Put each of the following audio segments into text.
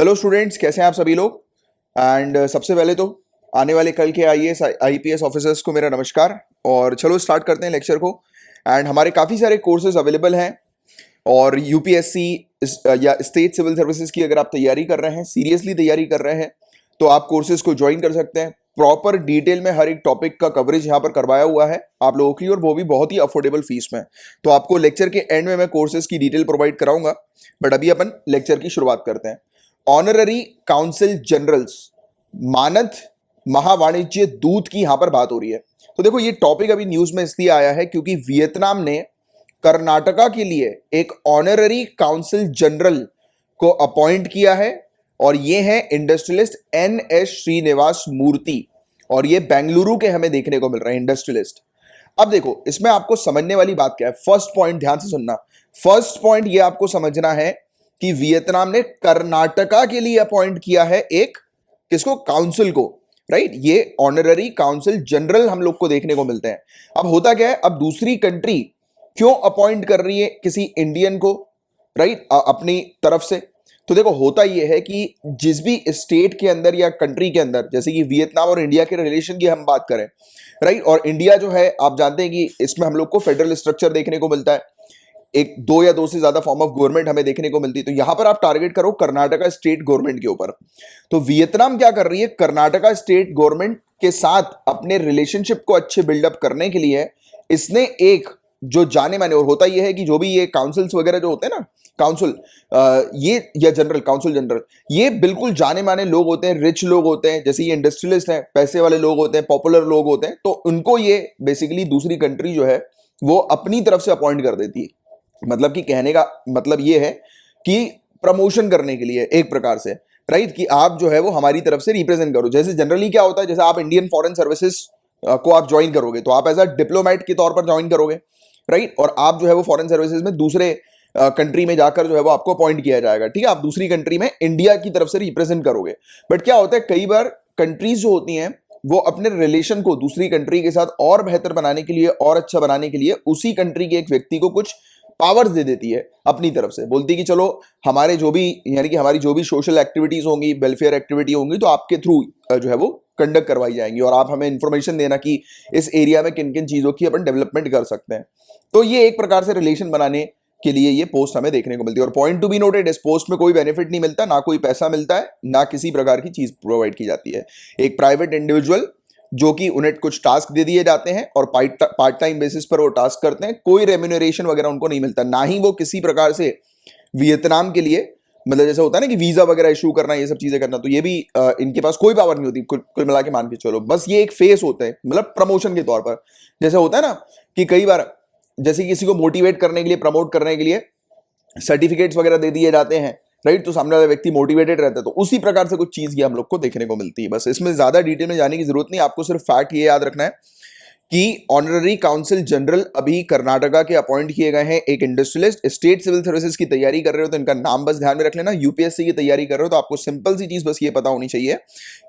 Hello students, कैसे हैं आप सभी लोग। एंड सबसे पहले तो आने वाले कल के आईएएस आईपीएस ऑफिसर्स को मेरा नमस्कार। और चलो स्टार्ट करते हैं लेक्चर को। एंड हमारे काफ़ी सारे कोर्सेज अवेलेबल हैं और यूपीएससी या स्टेट सिविल सर्विसेज की अगर आप तैयारी कर रहे हैं, सीरियसली तैयारी कर रहे हैं, तो आप कोर्सेज को ज्वाइन कर सकते हैं। प्रॉपर डिटेल में हर एक टॉपिक का कवरेज यहाँ पर करवाया हुआ है आप लोगों की, और वो भी बहुत ही अफोर्डेबल फीस में। तो आपको लेक्चर के एंड में मैं कोर्सेज की डिटेल प्रोवाइड कराऊंगा, बट अभी अपन लेक्चर की शुरुआत करते हैं। ऑनररी काउंसिल जनरल्स, मानद महावाणिज्य दूत की यहां पर बात हो रही है। तो देखो, ये टॉपिक अभी न्यूज में इसलिए आया है क्योंकि वियतनाम ने कर्नाटका के लिए एक ऑनररी काउंसिल जनरल को अपॉइंट किया है, और ये है इंडस्ट्रियलिस्ट एनएस श्रीनिवास मूर्ति, और ये बेंगलुरु के हमें देखने को मिल रहे हैं इंडस्ट्रियलिस्ट। अब देखो, इसमें आपको समझने वाली बात क्या है। फर्स्ट पॉइंट ध्यान से सुनना। फर्स्ट पॉइंट ये आपको समझना है कि वियतनाम ने कर्नाटका के लिए अपॉइंट किया है एक किसको, काउंसिल को, राइट। ये ऑनररी काउंसिल जनरल हम लोग को देखने को मिलते हैं। अब होता क्या है, अब दूसरी कंट्री क्यों अपॉइंट कर रही है किसी इंडियन को, राइट, अपनी तरफ से। तो देखो, होता यह है कि जिस भी स्टेट के अंदर या कंट्री के अंदर, जैसे कि वियतनाम और इंडिया के रिलेशन की हम बात करें, राइट, और इंडिया जो है आप जानते हैं कि इसमें हम लोग को फेडरल स्ट्रक्चर देखने को मिलता है, एक दो या दो से ज्यादा फॉर्म ऑफ गवर्नमेंट हमें देखने को मिलती है। तो यहां पर आप टारगेट करो कर्नाटका स्टेट गवर्नमेंट के ऊपर। तो वियतनाम क्या कर रही है, कर्नाटका स्टेट गवर्नमेंट के साथ अपने रिलेशनशिप को अच्छे बिल्डअप करने के लिए इसने एक जो जाने माने, और होता यह है कि जो भी ये काउंसिल्स वगैरह जो होते हैं ना, काउंसिल ये या जनरल काउंसिल जनरल, ये बिल्कुल जाने माने लोग होते हैं, रिच लोग होते हैं, जैसे ये इंडस्ट्रियलिस्ट हैं, पैसे वाले लोग होते हैं, पॉपुलर लोग होते हैं। तो उनको ये बेसिकली दूसरी कंट्री जो है वो अपनी तरफ से अपॉइंट कर देती है। मतलब कि कहने का मतलब ये है कि प्रमोशन करने के लिए एक प्रकार से, राइट, कि आप जो है वो हमारी तरफ से रिप्रेजेंट करो। जैसे जनरली क्या होता है, जैसे आप इंडियन फॉरेन सर्विसेज को आप ज्वाइन करोगे तो आप एज अ डिप्लोमेट के तौर पर ज्वाइन करोगे, राइट, और आप जो है वो फॉरेन सर्विसेज में दूसरे कंट्री में जाकर जो है वो आपको अपॉइंट किया जाएगा, ठीक है। आप दूसरी कंट्री में इंडिया की तरफ से रिप्रेजेंट करोगे। बट क्या होता है, कई बार कंट्रीज जो होती हैं वो अपने रिलेशन को दूसरी कंट्री के साथ और बेहतर बनाने के लिए और अच्छा बनाने के लिए उसी कंट्री के एक व्यक्ति को कुछ पावर्स दे देती है अपनी तरफ से, बोलती है कि चलो हमारे जो भी, यानी कि हमारी जो भी सोशल एक्टिविटीज होंगी, वेलफेयर एक्टिविटी होंगी, तो आपके थ्रू जो है वो कंडक्ट करवाई जाएंगी, और आप हमें इंफॉर्मेशन देना कि इस एरिया में किन किन चीजों की अपन डेवलपमेंट कर सकते हैं। तो ये एक प्रकार से रिलेशन बनाने के लिए ये पोस्ट हमें देखने को मिलती है। और पॉइंट टू बी नोटेड, इस पोस्ट में कोई बेनिफिट नहीं मिलता, ना कोई पैसा मिलता है, ना किसी प्रकार की चीज प्रोवाइड की जाती है। एक प्राइवेट इंडिविजुअल जो कि उन्हें कुछ टास्क दे दिए जाते हैं और पार्ट टाइम बेसिस पर वो टास्क करते हैं, कोई रेम्यूनरेशन वगैरह उनको नहीं मिलता, ना ही वो किसी प्रकार से वियतनाम के लिए, मतलब जैसे होता है ना कि वीजा वगैरह इशू करना, ये सब चीजें करना, तो ये भी इनके पास कोई पावर नहीं होती। कुल मिला के मान के चलो, बस ये एक फेस होता है, मतलब प्रमोशन के तौर पर। जैसे होता है ना कि कई बार जैसे किसी को मोटिवेट करने के लिए, प्रमोट करने के लिए सर्टिफिकेट्स वगैरह दे दिए जाते हैं, राइट, तो सामने वाला व्यक्ति मोटिवेटेड रहता है। तो उसी प्रकार से कुछ चीज ये हम लोग को देखने को मिलती है। बस इसमें ज्यादा डिटेल में जाने की जरूरत नहीं, आपको सिर्फ फैक्ट ये याद रखना है कि ऑनररी काउंसिल जनरल अभी कर्नाटका के अपॉइंट किए गए हैं एक इंडस्ट्रियलिस्ट। स्टेट सिविल सर्विसेज की तैयारी कर रहे हो तो इनका नाम बस ध्यान में रख लेना। यूपीएससी की तैयारी कर रहे हो तो आपको सिंपल सी चीज बस ये पता होनी चाहिए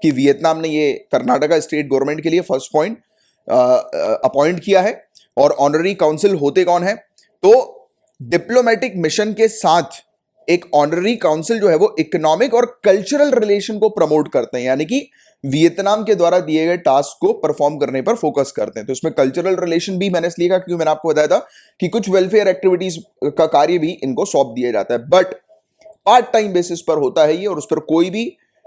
कि वियतनाम ने ये कर्नाटका स्टेट गवर्नमेंट के लिए फर्स्ट पॉइंट अपॉइंट किया है। और ऑनररी काउंसिल होते कौन है, तो डिप्लोमेटिक मिशन के साथ एक ऑनररी काउंसिल जो है वो इकोनॉमिक और कल्चरल रिलेशन को प्रमोट करते हैं, यानी कि वियतनाम के द्वारा दिए गए टास्क को परफॉर्म करने पर फोकस करते हैं। तो इसमें कल्चरल रिलेशन भी मैंने इसलिए कहा क्योंकि मैंने आपको बताया था कि कुछ वेलफेयर एक्टिविटीज का कार्य भी इनको सौंप दिया जाता है, बट पार्ट टाइम बेसिस पर होता है ये, और उस पर कोई भी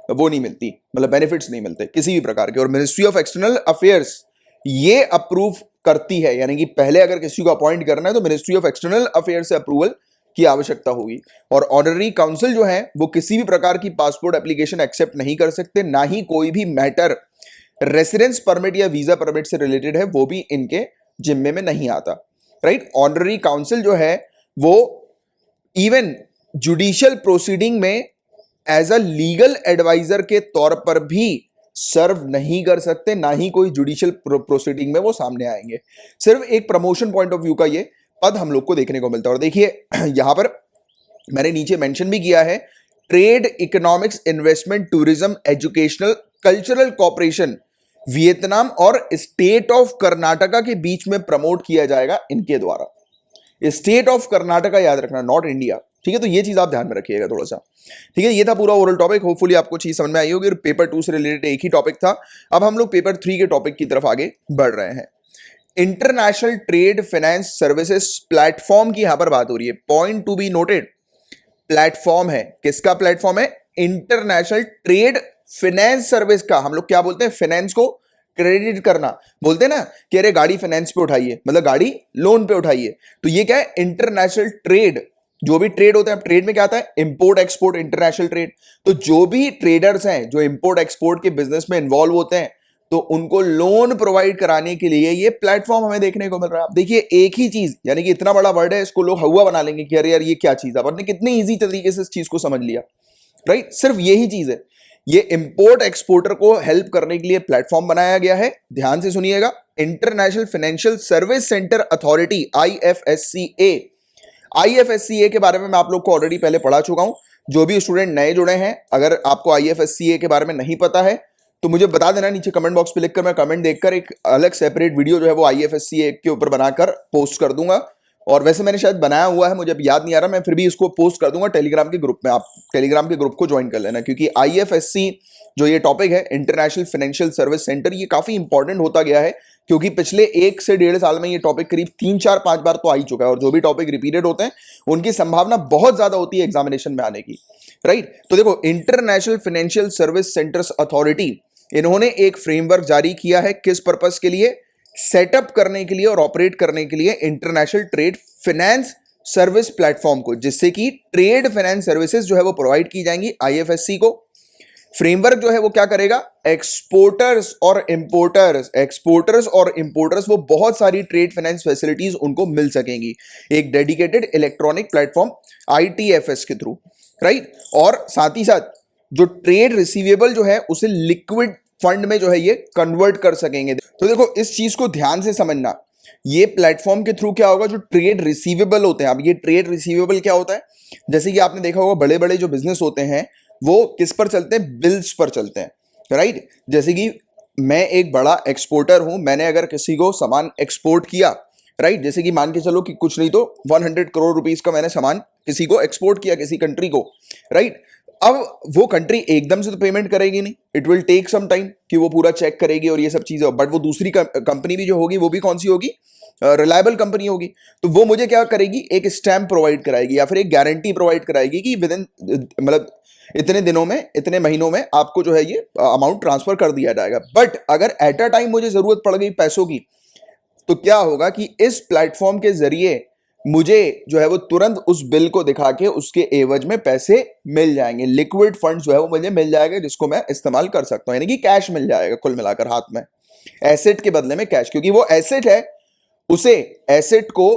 वो नहीं मिलती, मतलब बेनिफिट्स नहीं मिलते किसी भी प्रकार के। और मिनिस्ट्री ऑफ एक्सटर्नल अफेयर्स ये अप्रूव करती है, यानी कि पहले अगर किसी को अपॉइंट करना है तो मिनिस्ट्री ऑफ एक्सटर्नल अफेयर्स से अप्रूवल की आवश्यकता होगी। और ऑनररी काउंसिल जो है वो किसी भी प्रकार की पासपोर्ट एप्लीकेशन एक्सेप्ट नहीं कर सकते, ना ही कोई भी मैटर रेसिडेंस परमिट या वीजा परमिट से रिलेटेड है वो भी इनके जिम्मे में नहीं आता, राइट। ऑनररी काउंसिल जो है वो इवन जुडिशियल प्रोसीडिंग में एज अ लीगल एडवाइजर के तौर पर भी सर्व नहीं कर सकते, ना ही कोई जुडिशियल प्रोसीडिंग में वो सामने आएंगे। सिर्फ एक प्रमोशन पॉइंट ऑफ व्यू का ये पद हम लोग को देखने को मिलता है। और देखिए यहां पर मैंने नीचे मेंशन भी किया है, trade, economics, investment, tourism, educational, cultural cooperation Vietnam और स्टेट ऑफ कर्नाटका के बीच में प्रमोट किया जाएगा इनके द्वारा। स्टेट ऑफ कर्नाटका याद रखना, नॉट इंडिया, ठीक है, तो ये चीज आप ध्यान में रखिएगा थोड़ा सा। ठीक है, ये था पूरा ओवरऑल टॉपिक, होपफुली आपको चीज समझ में आई होगी। और पेपर 2 से रिलेटेड एक ही टॉपिक था। अब हम लोग पेपर 3 के टॉपिक की तरफ आगे बढ़ रहे हैं। International trade finance services platform की यहां पर बात हो रही है। Point to be noted, platform है, किसका प्लेटफॉर्म है? इंटरनेशनल ट्रेड फाइनेंस सर्विस का। हम लोग क्या बोलते हैं? फाइनेंस को क्रेडिट करना बोलते हैं ना, कि अरे गाड़ी फाइनेंस पे उठाइए, मतलब गाड़ी लोन पे उठाइए। तो ये क्या है? International trade. जो भी ट्रेड होता है, ट्रेड में क्या आता है? Import export, international trade. तो जो भी ट्रेडर्स हैं जो इंपोर्ट एक्सपोर्ट के बिजनेस में इन्वॉल्व होते हैं, तो उनको लोन प्रोवाइड कराने के लिए ये प्लेटफॉर्म हमें देखने को मिल रहा है। आप देखिए, एक ही चीज, यानी कि इतना बड़ा वर्ड है, इसको लोग हवा बना लेंगे कि अरे यार ये क्या चीज है। आपने कितने इजी तरीके से इस चीज को समझ लिया, राइट? सिर्फ यही चीज है। ये इंपोर्ट एक्सपोर्टर को हेल्प करने के लिए प्लेटफॉर्म बनाया गया है। ध्यान से सुनिएगा, international financial service centre authority, IFSCA। IFSCA के बारे में मैं आप लोग को ऑलरेडी पहले पढ़ा चुका हूं। जो भी स्टूडेंट नए जुड़े हैं, अगर आपको IFSCA के बारे में नहीं पता है तो मुझे बता देना, नीचे कमेंट बॉक्स पे लिखकर, मैं कमेंट देखकर एक अलग सेपरेट वीडियो जो है वो IFSCA के ऊपर बनाकर पोस्ट कर दूंगा। और वैसे मैंने शायद बनाया हुआ है, मुझे अब याद नहीं आ रहा, मैं फिर भी इसको पोस्ट कर दूंगा टेलीग्राम के ग्रुप में। आप टेलीग्राम के ग्रुप को ज्वाइन कर लेना, क्योंकि IFSC जो ये टॉपिक है, इंटरनेशनल फाइनेंशियल सर्विस सेंटर, ये काफी इंपॉर्टेंट होता गया है। क्योंकि पिछले 1 से 1.5 साल में ये टॉपिक करीब 3, 4, 5 बार तो आ ही चुका है। और जो भी टॉपिक रिपीटेड होते हैं उनकी संभावना बहुत ज्यादा होती है एग्जामिनेशन में आने की, राइट? तो देखो, international financial service centres authority, इन्होंने एक फ्रेमवर्क जारी किया है। किस पर्पस के लिए? सेटअप करने के लिए और ऑपरेट करने के लिए international trade finance service platform को, जिससे कि ट्रेड फाइनेंस सर्विसेज जो है वो प्रोवाइड की जाएंगी IFSC को। फ्रेमवर्क जो है वो क्या करेगा? एक्सपोर्टर्स और इंपोर्टर्स वो बहुत सारी ट्रेड फाइनेंस फैसिलिटीज उनको मिल सकेंगी एक डेडिकेटेड इलेक्ट्रॉनिक प्लेटफॉर्म ITFS के थ्रू, राइट? और साथ ही साथ जो ट्रेड रिसीवेबल जो है उसे लिक्विड फंड में जो है ये कन्वर्ट कर सकेंगे। तो देखो, इस चीज को ध्यान से समझना, ये प्लेटफॉर्म के थ्रू क्या होगा? जो ट्रेड रिसीवेबल होते हैं, अब ये ट्रेड रिसीवेबल क्या होता है? जैसे कि आपने देखा होगा, बड़े बड़े जो बिजनेस होते हैं वो किस पर चलते हैं? बिल्स पर चलते हैं, राइट? जैसे कि मैं एक बड़ा एक्सपोर्टर हूं, मैंने अगर किसी को सामान एक्सपोर्ट किया, राइट? जैसे कि मान के चलो कि कुछ नहीं तो 100 करोड़ रुपीस का मैंने सामान किसी को एक्सपोर्ट किया, किसी कंट्री को, राइट? अब वो कंट्री एकदम से तो पेमेंट करेगी नहीं, it will take some time कि वो पूरा चेक करेगी और ये सब चीजें। बट वो दूसरी कंपनी भी जो होगी वो भी कौन सी होगी? रिलायबल कंपनी होगी। तो वो मुझे क्या करेगी? एक स्टैम्प प्रोवाइड कराएगी या फिर एक गारंटी प्रोवाइड कराएगी कि विद इन, मतलब इतने दिनों में, इतने महीनों में आपको जो है ये अमाउंट ट्रांसफर कर दिया जाएगा। बट अगर एट अ टाइम मुझे जरूरत पड़ गई पैसों की, तो क्या होगा कि इस प्लेटफॉर्म के जरिए मुझे जो है वो तुरंत उस बिल को दिखा के उसके एवज में पैसे मिल जाएंगे। लिक्विड फंड जो है वो मुझे मिल जाएगा, जिसको मैं इस्तेमाल कर सकता हूं, यानी कि कैश मिल जाएगा कुल मिलाकर हाथ में, एसेट के बदले में कैश। क्योंकि वो एसेट है, उसे एसेट को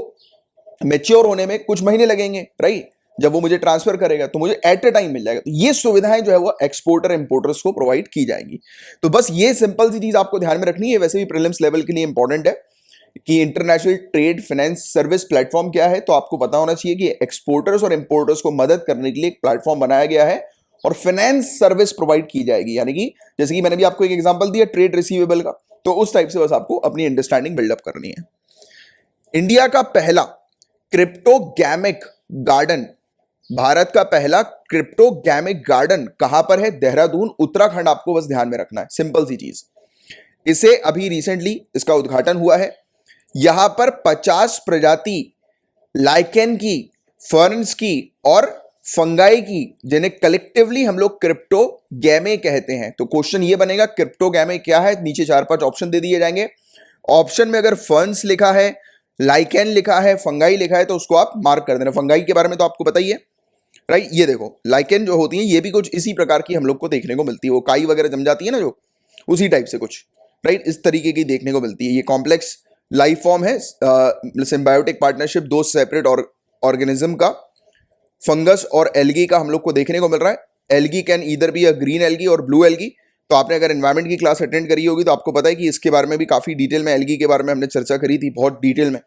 मेच्योर होने में कुछ महीने लगेंगे, राइट? जब वो मुझे ट्रांसफर करेगा तो मुझे एट अ टाइम मिल जाएगा। तो ये सुविधाएं जो है वो एक्सपोर्टर इंपोर्टर्स को प्रोवाइड की जाएंगी। तो बस ये सिंपल सी चीज आपको ध्यान में रखनी है। वैसे भी प्रीलिम्स लेवल के लिए इंपॉर्टेंट है कि international trade finance service platform क्या है। तो आपको पता होना चाहिए कि एक्सपोर्टर्स और इंपोर्टर्स को मदद करने के लिए एक प्लेटफॉर्म बनाया गया है और फाइनेंस सर्विस प्रोवाइड की जाएगी। यानी कि जैसे कि मैंने भी आपको एक एग्जांपल दिया ट्रेड रिसीवेबल का, तो उस टाइप से बस आपको अपनी अंडरस्टैंडिंग बिल्डअप करनी है। इंडिया का पहला क्रिप्टोगैमिक गार्डन, भारत का पहला क्रिप्टोगैमिक गार्डन कहां पर है? देहरादून, उत्तराखंड। आपको बस ध्यान में रखना है, सिंपल सी चीज। इसे अभी रिसेंटली इसका उद्घाटन हुआ है। यहां पर 50 प्रजाति लाइकेन की, फर्न्स की और फंगाई की, जिन्हें कलेक्टिवली हम लोग क्रिप्टोगैमे कहते हैं। तो क्वेश्चन ये बनेगा क्रिप्टोगैमे क्या है? नीचे 4-5 ऑप्शन दे दिए जाएंगे। ऑप्शन में अगर फर्न्स लिखा है, लाइकेन लिखा है, फंगाई लिखा है, तो उसको आप मार्क कर देना। फंगाई के बारे में तो आपको पता ही है, राइट? ये देखो, लाइकेन जो होती है ये भी कुछ इसी प्रकार की हम लोग को देखने को मिलती है। वो काई वगैरह जम जाती है ना, जो उसी टाइप से कुछ, राइट, इस तरीके की देखने को मिलती है। ये कॉम्प्लेक्स लाइफ फॉर्म है, सिम्बायोटिक पार्टनरशिप दो सेपरेट ऑर्गेनिज्म का, फंगस और एल्गी का हम लोग को देखने को मिल रहा है। Algae can either be a green algae और ब्लू एल्गी। तो आपने अगर एनवायरमेंट की क्लास अटेंड करी होगी तो आपको पता है कि इसके बारे में भी काफी डिटेल में, एल्गी के बारे में हमने चर्चा करी थी बहुत डिटेल में,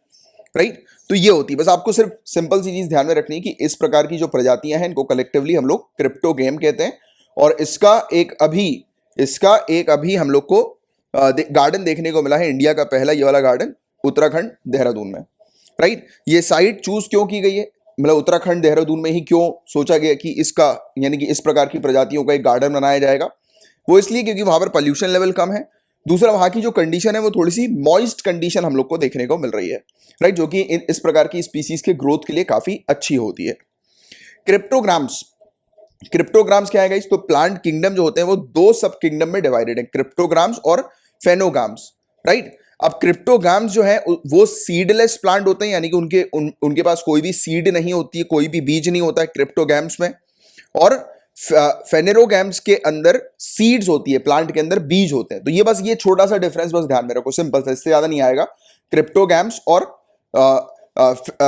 राइट? तो ये होती है, बस आपको सिर्फ सिंपल सी चीज ध्यान में रखनी है कि इस प्रकार की जो प्रजातियां हैं इनको कलेक्टिवली हम लोग क्रिप्टो गेम कहते हैं। और इसका एक अभी हम लोग को गार्डन देखने को मिला है, इंडिया का पहला ये वाला गार्डन, उत्तराखंड, देहरादून में, राइट? ये साइट चूज क्यों की गई है? मतलब उत्तराखंड देहरादून में ही क्यों सोचा गया कि इसका यानी कि इस प्रकार की प्रजातियों का एक गार्डन बनाया जाएगा? वो इसलिए क्योंकि वहां पर पॉल्यूशन लेवल कम है। दूसरा, वहां की जो कंडीशन है वो थोड़ी सी मॉइस्ट कंडीशन हम लोग को देखने को मिल रही है, राइट, जो कि इस प्रकार की स्पीसीज के ग्रोथ के लिए काफी अच्छी होती है। क्रिप्टोग्राम्स, क्रिप्टोग्राम्स क्या है गाइस? तो प्लांट किंगडम जो होते हैं वो दो सब किंगडम में डिवाइडेड है, क्रिप्टोग्राम्स और फेनोग्राम्स, राइट। अब क्रिप्टोग्राम्स जो है वो सीडलेस प्लांट होते हैं, यानी कि उनके पास कोई भी सीड नहीं होती है, कोई भी बीज नहीं होता है क्रिप्टोग्राम्स में। और फेनेरोगैम्स के अंदर सीड्स होती है, प्लांट के अंदर बीज होते हैं। तो ये बस ये छोटा सा डिफरेंस बस ध्यान में रखो, सिंपल सा, इससे ज्यादा नहीं आएगा। क्रिप्टोगैम्स और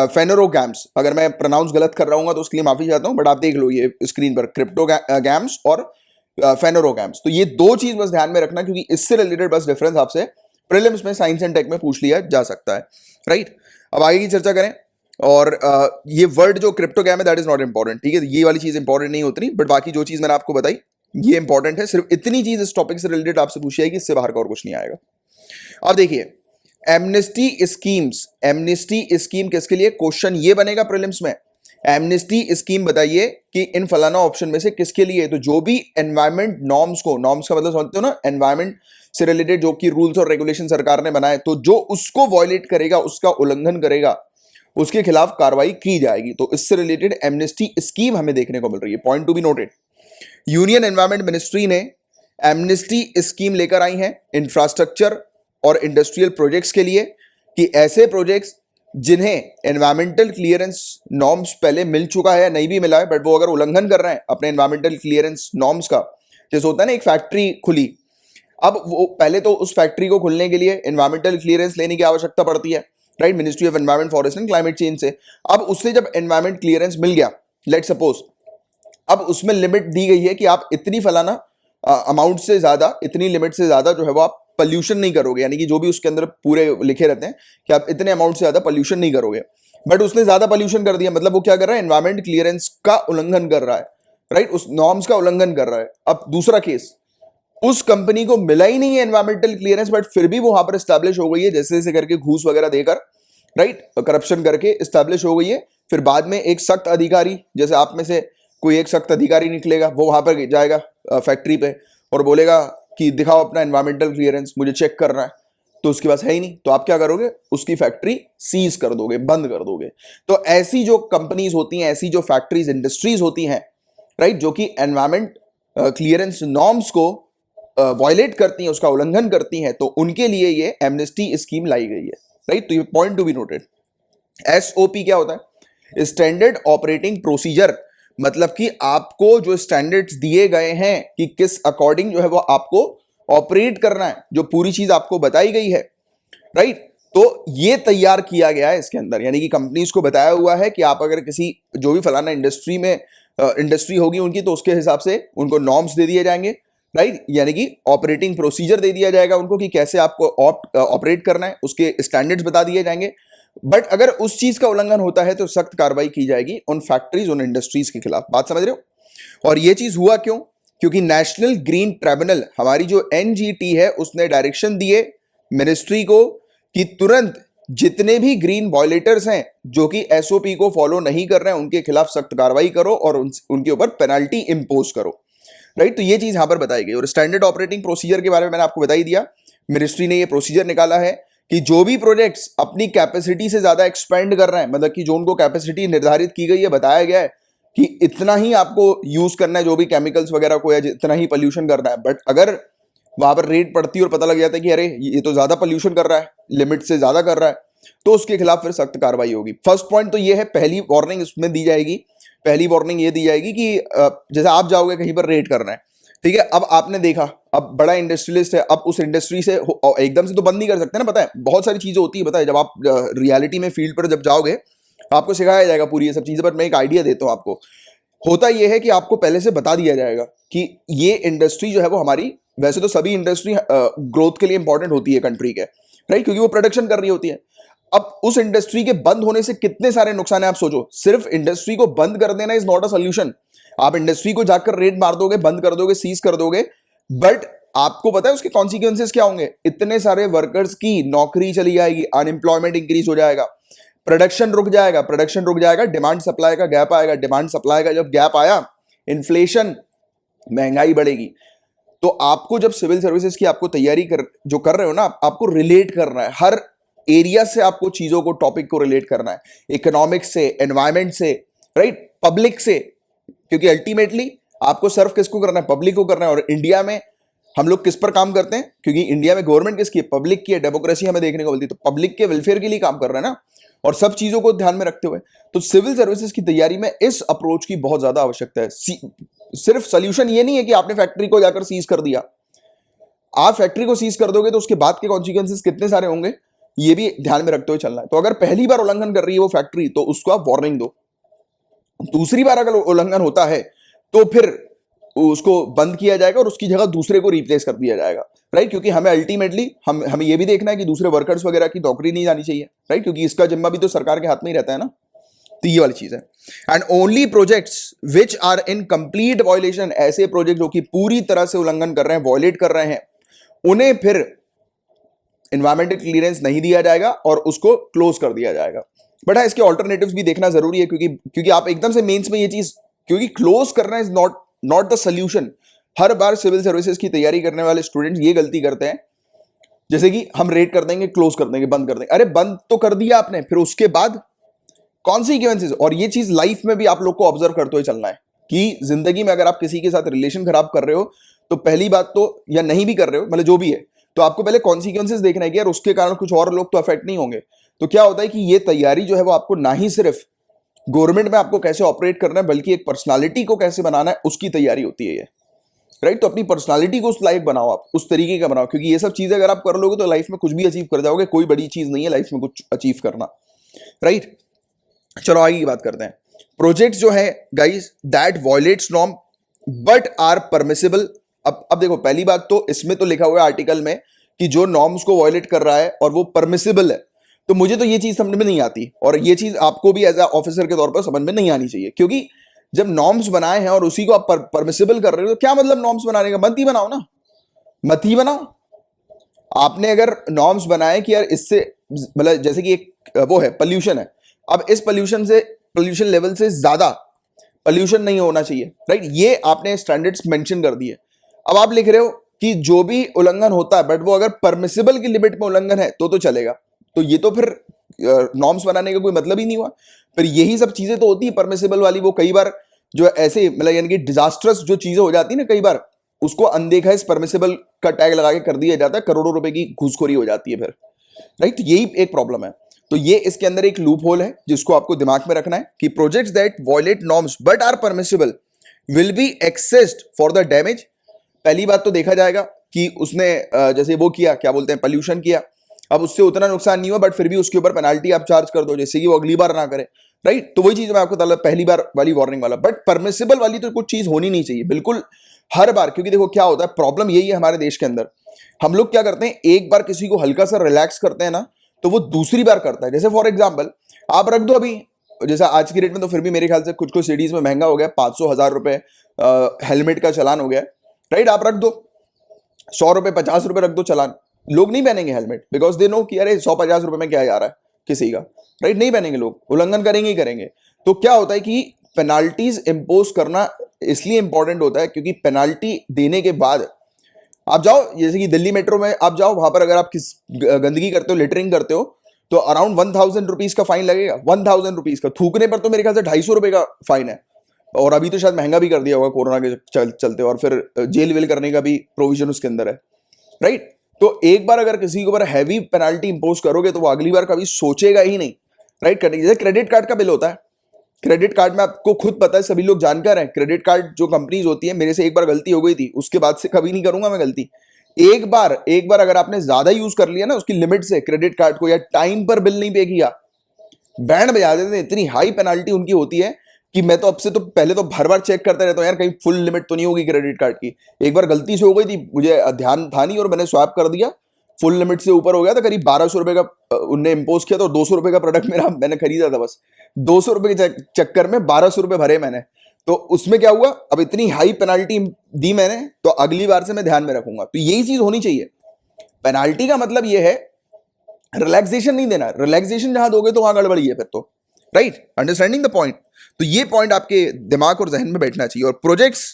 फेनेरोगैम्स, अगर मैं प्रोनाउंस गलत कर रहा हूँ तो उसके लिए माफी चाहता हूं, बट आप देख लो ये स्क्रीन पर, क्रिप्टोगैम्स और फेनेरोगैम्स। तो ये दो चीज बस ध्यान में रखना, क्योंकि इससे रिलेटेड बस डिफरेंस आपसे प्रीलिम्स में साइंस एंड टेक में पूछ लिया जा सकता है, राइट। अब आगे की चर्चा करें। और ये वर्ड जो क्रिप्टोगैम है दैट इज नॉट इंपॉर्टेंट, ठीक है, ये वाली चीज इंपॉर्टेंट नहीं होती, बट बाकी जो चीज मैंने आपको बताई ये इंपॉर्टेंट है। सिर्फ इतनी चीज इस टॉपिक से रिलेटेड आपसे पूछी जाएगी, इससे बाहर का और कुछ नहीं आएगा। अब देखिए, एमनेस्टी स्कीम्स, एमनेस्टी स्कीम किसके लिए? क्वेश्चन ये बनेगा प्रीलिम्स में, एमनेस्टी स्कीम बताइए कि इन फलाना ऑप्शन में से किसके लिए? तो जो भी एनवायरमेंट नॉर्म्स को, नॉर्म्स का मतलब समझते हो ना, एनवायरमेंट से रिलेटेड जो कि रूल्स और रेगुलेशन सरकार ने बनाए, तो जो उसको वॉयलेट करेगा, उसका उल्लंघन करेगा, उसके खिलाफ कार्रवाई की जाएगी। तो इससे रिलेटेड एमनेस्टी स्कीम हमें देखने को मिल रही है, point to be noted. Union environment ministry ने एमनेस्टी स्कीम लेकर आई है इंफ्रास्ट्रक्चर और इंडस्ट्रियल प्रोजेक्ट्स के लिए, कि ऐसे प्रोजेक्ट्स जिन्हें एनवायरमेंटल क्लियरेंस नॉर्म्स पहले मिल चुका है, नहीं भी मिला है, बट वो अगर उल्लंघन कर रहे हैं अपने एनवायरमेंटल क्लियरेंस नॉर्म्स का, जैसे होता है ना एक फैक्ट्री खुली, अब वो पहले तो उस फैक्ट्री को खुलने के लिए एनवायरमेंटल क्लियरेंस लेने की आवश्यकता पड़ती है, right, ministry of environment, forest and climate change से। अब उससे जब एनवायरमेंट क्लियरेंस मिल गया, लेट सपोज, अब उसमें लिमिट दी गई है कि आप इतनी फलाना अमाउंट से ज्यादा, इतनी लिमिट से ज्यादा जो है वो आप पॉल्यूशन नहीं करोगे, यानी कि जो भी उसके अंदर पूरे लिखे रहते हैं कि आप इतने अमाउंट से ज्यादा पॉल्यूशन नहीं करोगे, बट उसने ज्यादा पॉल्यूशन कर दिया, मतलब वो क्या कर रहा है? एनवायरमेंट क्लियरेंस का उल्लंघन कर रहा है, राइट, उस नॉर्म्स का उल्लंघन कर रहा है। अब दूसरा केस, उस कंपनी को मिला ही नहीं है एनवायरमेंटल क्लियरेंस, बट फिर भी वो वहां पर एस्टैब्लिश हो गई है, जैसे जैसे करके घूस वगैरह देकर, राइट, करप्शन करके एस्टैब्लिश हो गई है। फिर बाद में एक सख्त अधिकारी, जैसे आप में से कोई एक सख्त अधिकारी निकलेगा, वो वहां पर जाएगा फैक्ट्री पे और बोलेगा कि दिखाओ अपना एनवायरमेंटल क्लियरेंस, मुझे चेक करना है, तो उसके पास है ही नहीं, तो आप क्या करोगे? उसकी फैक्ट्री सीज कर दोगे, बंद कर दोगे। तो ऐसी जो कंपनीज होती हैं, ऐसी जो फैक्ट्रीज, इंडस्ट्रीज होती हैं, राइट, जो कि एनवायरमेंट क्लियरेंस नॉर्म्स को वायलेट करती हैं, उसका उल्लंघन करती हैं, तो उनके लिए ये एमनेस्टी स्कीम लाई गई है, राइट। तो ये point to be noted. SOP क्या होता है? स्टैंडर्ड ऑपरेटिंग प्रोसीजर, मतलब कि आपको जो स्टैंडर्ड्स दिए गए हैं कि किस अकॉर्डिंग जो है वो आपको ऑपरेट करना है, जो पूरी चीज आपको बताई गई है, राइट, तो ये तैयार किया गया है इसके अंदर, यानी कि कंपनीज को बताया हुआ है कि आप अगर किसी जो भी फलाना इंडस्ट्री में इंडस्ट्री होगी उनकी, तो उसके हिसाब से उनको नॉर्म्स दे दिए जाएंगे, राइट, यानी कि ऑपरेटिंग प्रोसीजर दे दिया जाएगा उनको कि कैसे आपको ऑपरेट करना है, उसके स्टैंडर्ड्स बता दिए जाएंगे। बट अगर उस चीज का उल्लंघन होता है तो सख्त कार्रवाई की जाएगी उन फैक्ट्रीज, उन इंडस्ट्रीज के खिलाफ। बात समझ रहे हो? और ये चीज हुआ क्यों? क्योंकि नेशनल ग्रीन ट्रिब्यूनल, हमारी जो एनजीटी है, उसने डायरेक्शन दिए मिनिस्ट्री को कि तुरंत जितने भी ग्रीन वॉयलेटर्स हैं जो कि एसओपी को फॉलो नहीं कर रहे हैं, उनके खिलाफ सख्त कार्रवाई करो और उनके ऊपर पेनल्टी इंपोज करो, राइट। तो ये चीज यहां पर बताई गई। और स्टैंडर्ड ऑपरेटिंग प्रोसीजर के बारे में मैंने आपको बता ही दिया, मिनिस्ट्री ने ये प्रोसीजर निकाला है कि जो भी प्रोजेक्ट्स अपनी कैपेसिटी से ज्यादा एक्सपेंड कर रहे हैं, मतलब कि जो उनको कैपेसिटी निर्धारित की गई है, बताया गया है कि इतना ही आपको यूज करना है जो भी केमिकल्स वगैरह को, या जितना ही पोल्यूशन करना है, बट अगर वहां पर रेट पड़ती है और पता लग जाता है कि अरे ये तो ज्यादा पोल्यूशन कर रहा है, लिमिट से ज्यादा कर रहा है, तो उसके खिलाफ फिर सख्त कार्रवाई होगी। फर्स्ट पॉइंट तो ये है, पहली वार्निंग इसमें दी जाएगी, पहली वार्निंग ये दी जाएगी कि जैसे आप जाओगे कहीं पर रेट करना है, ठीक है, अब आपने देखा, अब बड़ा इंडस्ट्रियलिस्ट है, अब उस इंडस्ट्री से एकदम से तो बंद नहीं कर सकते ना, पता है बहुत सारी चीजें होती है, पता है, जब आप रियलिटी में फील्ड पर जब जाओगे आपको सिखाया जाएगा पूरी ये सब चीजें, बट मैं एक आइडिया देता हूं आपको। होता यह है कि आपको पहले से बता दिया जाएगा कि ये इंडस्ट्री जो है वो हमारी, वैसे तो सभी इंडस्ट्री ग्रोथ के लिए इंपॉर्टेंट होती है कंट्री के, राइट, क्योंकि वो प्रोडक्शन कर रही होती है। अब उस इंडस्ट्री के बंद होने से कितने सारे नुकसान है आप सोचो। सिर्फ इंडस्ट्री को बंद कर देना इज नॉट अ सोल्यूशन। आप इंडस्ट्री को जाकर रेट मार दोगे, बंद कर दोगे, सीज कर दोगे, बट आपको पता है उसके कॉन्सिक्वेंसेस क्या होंगे? इतने सारे वर्कर्स की नौकरी चली जाएगी, अनएम्प्लॉयमेंट इंक्रीज हो जाएगा, प्रोडक्शन रुक जाएगा, प्रोडक्शन रुक जाएगा, डिमांड सप्लाई का गैप आएगा, डिमांड सप्लाई का जब गैप आया, इन्फ्लेशन, महंगाई बढ़ेगी। तो आपको जब सिविल सर्विसेज की आपको तैयारी जो कर रहे हो ना, आपको रिलेट करना है, हर एरिया से आपको चीजों को, टॉपिक को रिलेट करना है, इकोनॉमिक्स से, एनवायरमेंट से, राइट, पब्लिक से, क्योंकि अल्टीमेटली आपको सर्व किसको करना है, पब्लिक को करना है। और इंडिया में हम लोग किस पर काम करते हैं, क्योंकि इंडिया में गवर्नमेंट किसकी है, पब्लिक की है, डेमोक्रेसी हमें देखने को मिलती है, तो पब्लिक के वेलफेयर के लिए काम कर रहे हैं ना, और सब चीजों को ध्यान में रखते हुए। तो सिविल सर्विसेज की तैयारी में इस अप्रोच की बहुत ज्यादा आवश्यकता है। सिर्फ सोल्यूशन ये नहीं है कि आपने फैक्ट्री को जाकर सीज कर दिया। आप फैक्ट्री को सीज कर दोगे तो उसके बाद के कॉन्सिक्वेंसेस कितने सारे होंगे, ये भी ध्यान में रखते हुए चलना है। तो अगर पहली बार उल्लंघन कर रही है वो फैक्ट्री, तो उसको आप वार्निंग दो। दूसरी बार अगर उल्लंघन होता है तो फिर उसको बंद किया जाएगा और उसकी जगह दूसरे को रिप्लेस कर दिया जाएगा, राइट। क्योंकि हमें अल्टीमेटली हमें ये भी देखना है कि दूसरे वर्कर्स वगैरह की नौकरी नहीं जानी चाहिए, राइट, क्योंकि इसका जिम्मा भी तो सरकार के हाथ में ही रहता है ना। तो ये वाली चीज है। And only projects which are in complete violation, ऐसे प्रोजेक्ट जो कि पूरी तरह से उल्लंघन कर रहे हैं, वॉयलेट कर रहे हैं, उन्हें फिर एनवायरमेंटल क्लियरेंस नहीं दिया जाएगा और उसको क्लोज कर दिया जाएगा। बट हाँ, इसके ऑल्टरनेटिव्स भी देखना जरूरी है, क्योंकि आप एकदम से मेंस में ये चीज, क्योंकि क्लोज करना इज नॉट द सोल्यूशन। हर बार सिविल सर्विसेज की तैयारी करने वाले स्टूडेंट्स ये गलती करते हैं, जैसे कि हम रेड कर देंगे, क्लोज कर देंगे, बंद कर देंगे। अरे बंद तो कर दिया आपने, फिर उसके बाद कॉन्सिक्वेंसेज। और ये चीज लाइफ में भी आप लोग को ऑब्जर्व करते हुए चलना है कि जिंदगी में अगर आप किसी के साथ रिलेशन खराब कर रहे हो, तो पहली बात तो, या नहीं भी कर रहे हो, मतलब जो भी है, तो आपको पहले कॉन्सिक्वेंसेज देखना है कि यार उसके कारण कुछ और लोग तो अफेक्ट नहीं होंगे। तो क्या होता है कि ये तैयारी जो है वो आपको ना ही सिर्फ गवर्नमेंट में आपको कैसे ऑपरेट करना है, बल्कि एक पर्सनालिटी को कैसे बनाना है, उसकी तैयारी होती है ये, राइट। तो अपनी पर्सनालिटी को उस लायक बनाओ, आप उस तरीके का बनाओ, क्योंकि ये सब चीजें अगर आप कर लोगे तो लाइफ में कुछ भी अचीव कर जाओगे। कोई बड़ी चीज नहीं है लाइफ में कुछ अचीव करना, राइट। चलो आगे की बात करते हैं। प्रोजेक्ट जो है guys that violates norm but are permissible. अब देखो, पहली बात तो इसमें तो लिखा हुआ है आर्टिकल में कि जो नॉर्म्स को वॉयलेट कर रहा है और वो परमिसिबल है, तो मुझे तो ये चीज समझ में नहीं आती, और ये चीज आपको भी एज ए ऑफिसर के तौर पर समझ में नहीं आनी चाहिए। क्योंकि जब नॉर्म्स बनाए हैं और उसी को आप परमिसिबल कर रहे हो, तो क्या मतलब नॉर्म्स बनाने का, मत ही बनाओ ना, मत ही बनाओ। आपने अगर नॉर्म्स बनाए कि यार इससे, मतलब जैसे कि एक वो है पॉल्यूशन है, अब इस पॉल्यूशन लेवल से ज्यादा पॉल्यूशन नहीं होना चाहिए, राइट, ये आपने स्टैंडर्ड्स मेंशन कर दिए। अब आप लिख रहे हो कि जो भी उल्लंघन होता है, बट वो अगर परमिसिबल की लिमिट में उल्लंघन है तो चलेगा। तो ये तो फिर नॉर्म्स बनाने का कोई मतलब ही नहीं हुआ। फिर यही सब चीजें तो होती है परमिसिबल वाली, वो कई बार जो ऐसे, मतलब यानी कि डिजास्ट्रस जो चीजें हो जाती है ना, कई बार उसको अनदेखा इस परमिसिबल का टैग लगा के कर दिया जाता है, करोड़ों रुपए की घूसखोरी हो जाती है फिर, राइट। यही एक प्रॉब्लम है। तो ये इसके अंदर एक लूप होल है जिसको आपको दिमाग में रखना है कि projects that violate norms but are permissible will be assessed for the damage. पहली बात तो देखा जाएगा कि उसने जैसे वो किया, क्या बोलते हैं, पॉल्यूशन किया, अब उससे उतना नुकसान नहीं हुआ, बट फिर भी उसके ऊपर पेनाल्टी आप चार्ज कर दो, जैसे कि वो अगली बार ना करे, राइट। तो वही चीज मैं आपको बता, पहली बार वाली वार्निंग वाला, बट परमिसिबल वाली तो कुछ चीज होनी नहीं चाहिए बिल्कुल हर बार। क्योंकि देखो क्या होता है, प्रॉब्लम यही है हमारे देश के अंदर, हम लोग क्या करते हैं, एक बार किसी को हल्का सा रिलैक्स करते हैं ना, तो वो दूसरी बार करता है। जैसे फॉर एग्जाम्पल आप रख दो अभी, जैसा आज की रेट में तो फिर भी मेरे ख्याल से कुछ कुछ सिटीज में महंगा हो गया, 500-1000 रुपए हेलमेट का चलान हो गया, राइट। आप रख दो 100 रुपए 50 रुपए रख दो चलान, लोग नहीं पहनेंगे हेलमेट, बिकॉज दे नो कि अरे 100-50 रुपए में क्या जा रहा है किसी का, राइट। नहीं पहनेंगे लोग, उल्लंघन करेंगे ही करेंगे। तो क्या होता है कि पेनाल्टीज इंपोज करना इसलिए इंपॉर्टेंट होता है क्योंकि पेनाल्टी देने के बाद आप जाओ, जैसे कि दिल्ली मेट्रो में आप जाओ, वहां पर अगर आप किस गंदगी करते हो, लिटरिंग करते हो, तो अराउंड 1000 रुपीज का फाइन लगेगा। 1000 रुपीज का, थूकने पर तो मेरे ख्याल से 250 रुपए का फाइन है, और अभी तो शायद महंगा भी कर दिया होगा कोरोना के चलते, और फिर जेल वेल करने का भी प्रोविजन उसके अंदर है, राइट। तो एक बार अगर किसी के ऊपर हैवी पेनाल्टी इंपोज करोगे तो वो अगली बार कभी सोचेगा ही नहीं, राइट। जैसे क्रेडिट कार्ड का बिल होता है, क्रेडिट कार्ड में आपको खुद पता है, सभी लोग जानकार हैं, क्रेडिट कार्ड जो कंपनीज होती है, मेरे से एक बार गलती हो गई थी, उसके बाद से कभी नहीं करूंगा मैं गलती। एक बार अगर आपने ज्यादा यूज कर लिया ना उसकी लिमिट से क्रेडिट कार्ड को, या टाइम पर बिल नहीं पे किया, बैंड बजा देते हैं। इतनी हाई पेनाल्टी उनकी होती है कि मैं तो अब से तो पहले तो हर बार चेक करते रहता हूँ यार, कहीं फुल लिमिट तो नहीं होगी क्रेडिट कार्ड की। एक बार गलती से हो गई थी, मुझे ध्यान था नहीं और मैंने स्वैप कर दिया, फुल लिमिट से ऊपर हो गया था, करीब 1200 रुपए का उनने इंपोज किया, तो 200 रुपए का प्रोडक्ट मैंने खरीदा था, बस 200 रुपए के चक्कर में 1200 रुपए भरे मैंने। तो उसमें क्या हुआ, अब इतनी हाई पेनाल्टी दी मैंने, तो अगली बार से मैं ध्यान में रखूंगा। तो यही चीज होनी चाहिए। पेनाल्टी का मतलब यह है रिलैक्सेशन नहीं देना, रिलैक्सेशन जहां दोगे तो वहां गड़बड़ी है फिर तो, राइट, अंडरस्टैंडिंग द पॉइंट। तो ये पॉइंट आपके दिमाग और जहन में बैठना चाहिए। और projects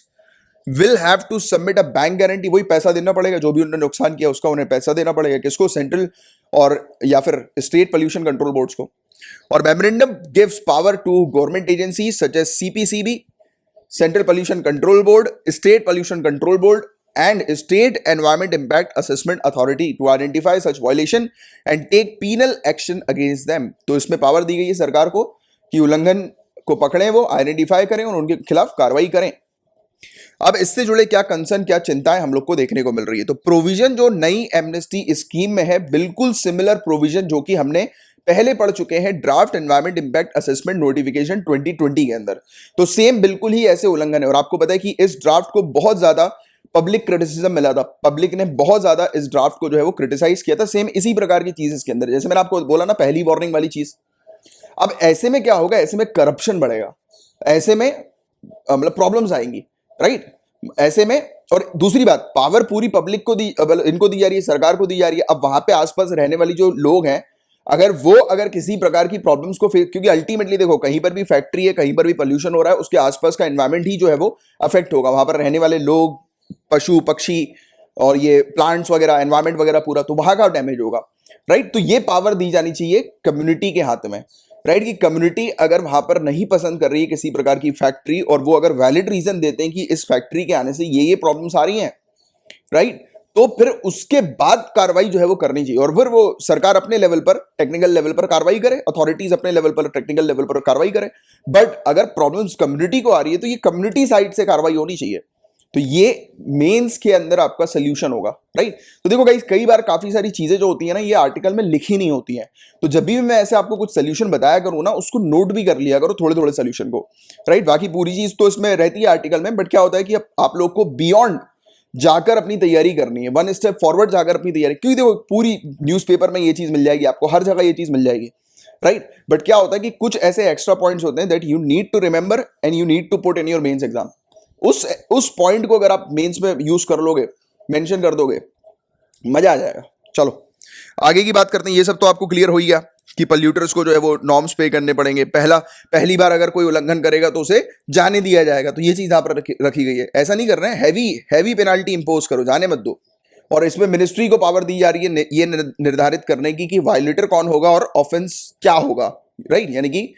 will have to submit a bank guarantee, वही पैसा देना पड़ेगा, जो भी उन्होंने नुकसान किया उसका उन्हें पैसा देना पड़ेगा, किसको, सेंट्रल और या फिर स्टेट पोल्यूशन कंट्रोल बोर्ड्स को। और memorandum gives power to government agencies such as CPCB, Central Pollution Control Board, State Pollution Control Board, and State Environment Impact Assessment Authority to identify such violation and take penal action against them। तो इसमें power दी गई है सरकार को कि उल्लंघन को पकड़ें, वो आइडेंटिफाई करें और उनके खिलाफ कार्रवाई करें। अब इससे जुड़े क्या कंसर्न, क्या चिंताएं हम लोग को देखने को मिल रही है। तो प्रोविजन जो नई एमनेस्टी स्कीम में है, बिल्कुल सिमिलर प्रोविजन जो कि हमने पहले पढ़ चुके हैं draft environment impact assessment notification 2020 के अंदर। तो सेम बिल्कुल ही ऐसे उल्लंघन है। और आपको पता है कि इस ड्राफ्ट को बहुत ज्यादा पब्लिक क्रिटिसिज्म मिला था, पब्लिक ने बहुत ज्यादा इस ड्राफ्ट को जो है वो क्रिटिसाइज किया था। सेम इसी प्रकार की चीज इसके अंदर, जैसे मैंने आपको बोला ना, पहली वार्निंग वाली चीज। अब ऐसे में क्या होगा, ऐसे में करप्शन बढ़ेगा, ऐसे में मतलब प्रॉब्लम्स आएंगी, राइट। ऐसे में, और दूसरी बात, पावर पूरी पब्लिक को दी, इनको दी जा रही है, सरकार को दी जा रही है। अब वहां पे आसपास रहने वाली जो लोग हैं, अगर किसी प्रकार की प्रॉब्लम्स को फेस, क्योंकि अल्टीमेटली देखो कहीं पर भी फैक्ट्री है, कहीं पर भी पोल्यूशन हो रहा है, उसके आसपास का एनवायरमेंट ही जो है वो अफेक्ट होगा, वहां पर रहने वाले लोग, पशु पक्षी और ये प्लांट्स वगैरह, एनवायरमेंट वगैरह पूरा, तो वहां का डैमेज होगा, राइट। तो ये पावर दी जानी चाहिए कम्युनिटी के हाथ में, राइट, कि कम्युनिटी अगर वहां पर नहीं पसंद कर रही है किसी प्रकार की फैक्ट्री, और वो अगर वैलिड रीजन देते हैं कि इस फैक्ट्री के आने से ये प्रॉब्लम्स आ रही हैं, राइट, तो फिर उसके बाद कार्रवाई जो है वो करनी चाहिए। और फिर वो सरकार अपने लेवल पर, टेक्निकल लेवल पर कार्रवाई करे, अथॉरिटीज अपने लेवल पर, टेक्निकल लेवल पर कार्रवाई करे। बट अगर प्रॉब्लम्स कम्युनिटी को आ रही है तो ये कम्युनिटी साइड से कार्रवाई होनी चाहिए। तो ये मेंस के अंदर आपका सोल्यूशन होगा, राइट। तो देखो गाइस, कई बार काफी सारी चीजें जो होती है ना, ये आर्टिकल में लिखी नहीं होती हैं। तो जब भी मैं ऐसे आपको कुछ सोल्यूशन बताया करूं ना, उसको नोट भी कर लिया करो, थोड़े थोड़े सोल्यूशन को, राइट। बाकी पूरी चीज तो इसमें रहती है आर्टिकल में, बट क्या होता है कि आप लोग को बियॉन्ड जाकर अपनी तैयारी करनी है, वन स्टेप फॉरवर्ड जाकर अपनी तैयारी, क्योंकि देखो पूरी न्यूज़पेपर में ये चीज मिल जाएगी आपको, हर जगह ये चीज मिल जाएगी, राइट। बट क्या होता है कि कुछ ऐसे एक्स्ट्रा पॉइंट्स होते हैं that you need to remember and you need to put in your mains exam. उस पॉइंट को अगर आप मेंस में यूज कर लोगे, मेंशन कर दोगे, मजा आ जाएगा। चलो आगे की बात करते हैं। ये सब तो आपको क्लियर हो ही गया कि पॉल्यूटर्स को जो है वो नॉर्म्स पे करने पड़ेंगे। पहली बार अगर कोई उल्लंघन करेगा तो उसे जाने दिया जाएगा, तो ये चीज यहाँ पर रखी गई है। ऐसा नहीं कर रहे हैं, हैवी पेनाल्टी इंपोज करो, जाने मत दो। और इसमें मिनिस्ट्री को पावर दी जा रही है ये निर्धारित करने की कि वायलेटर कौन होगा और ऑफेंस क्या होगा, राइट। यानी कि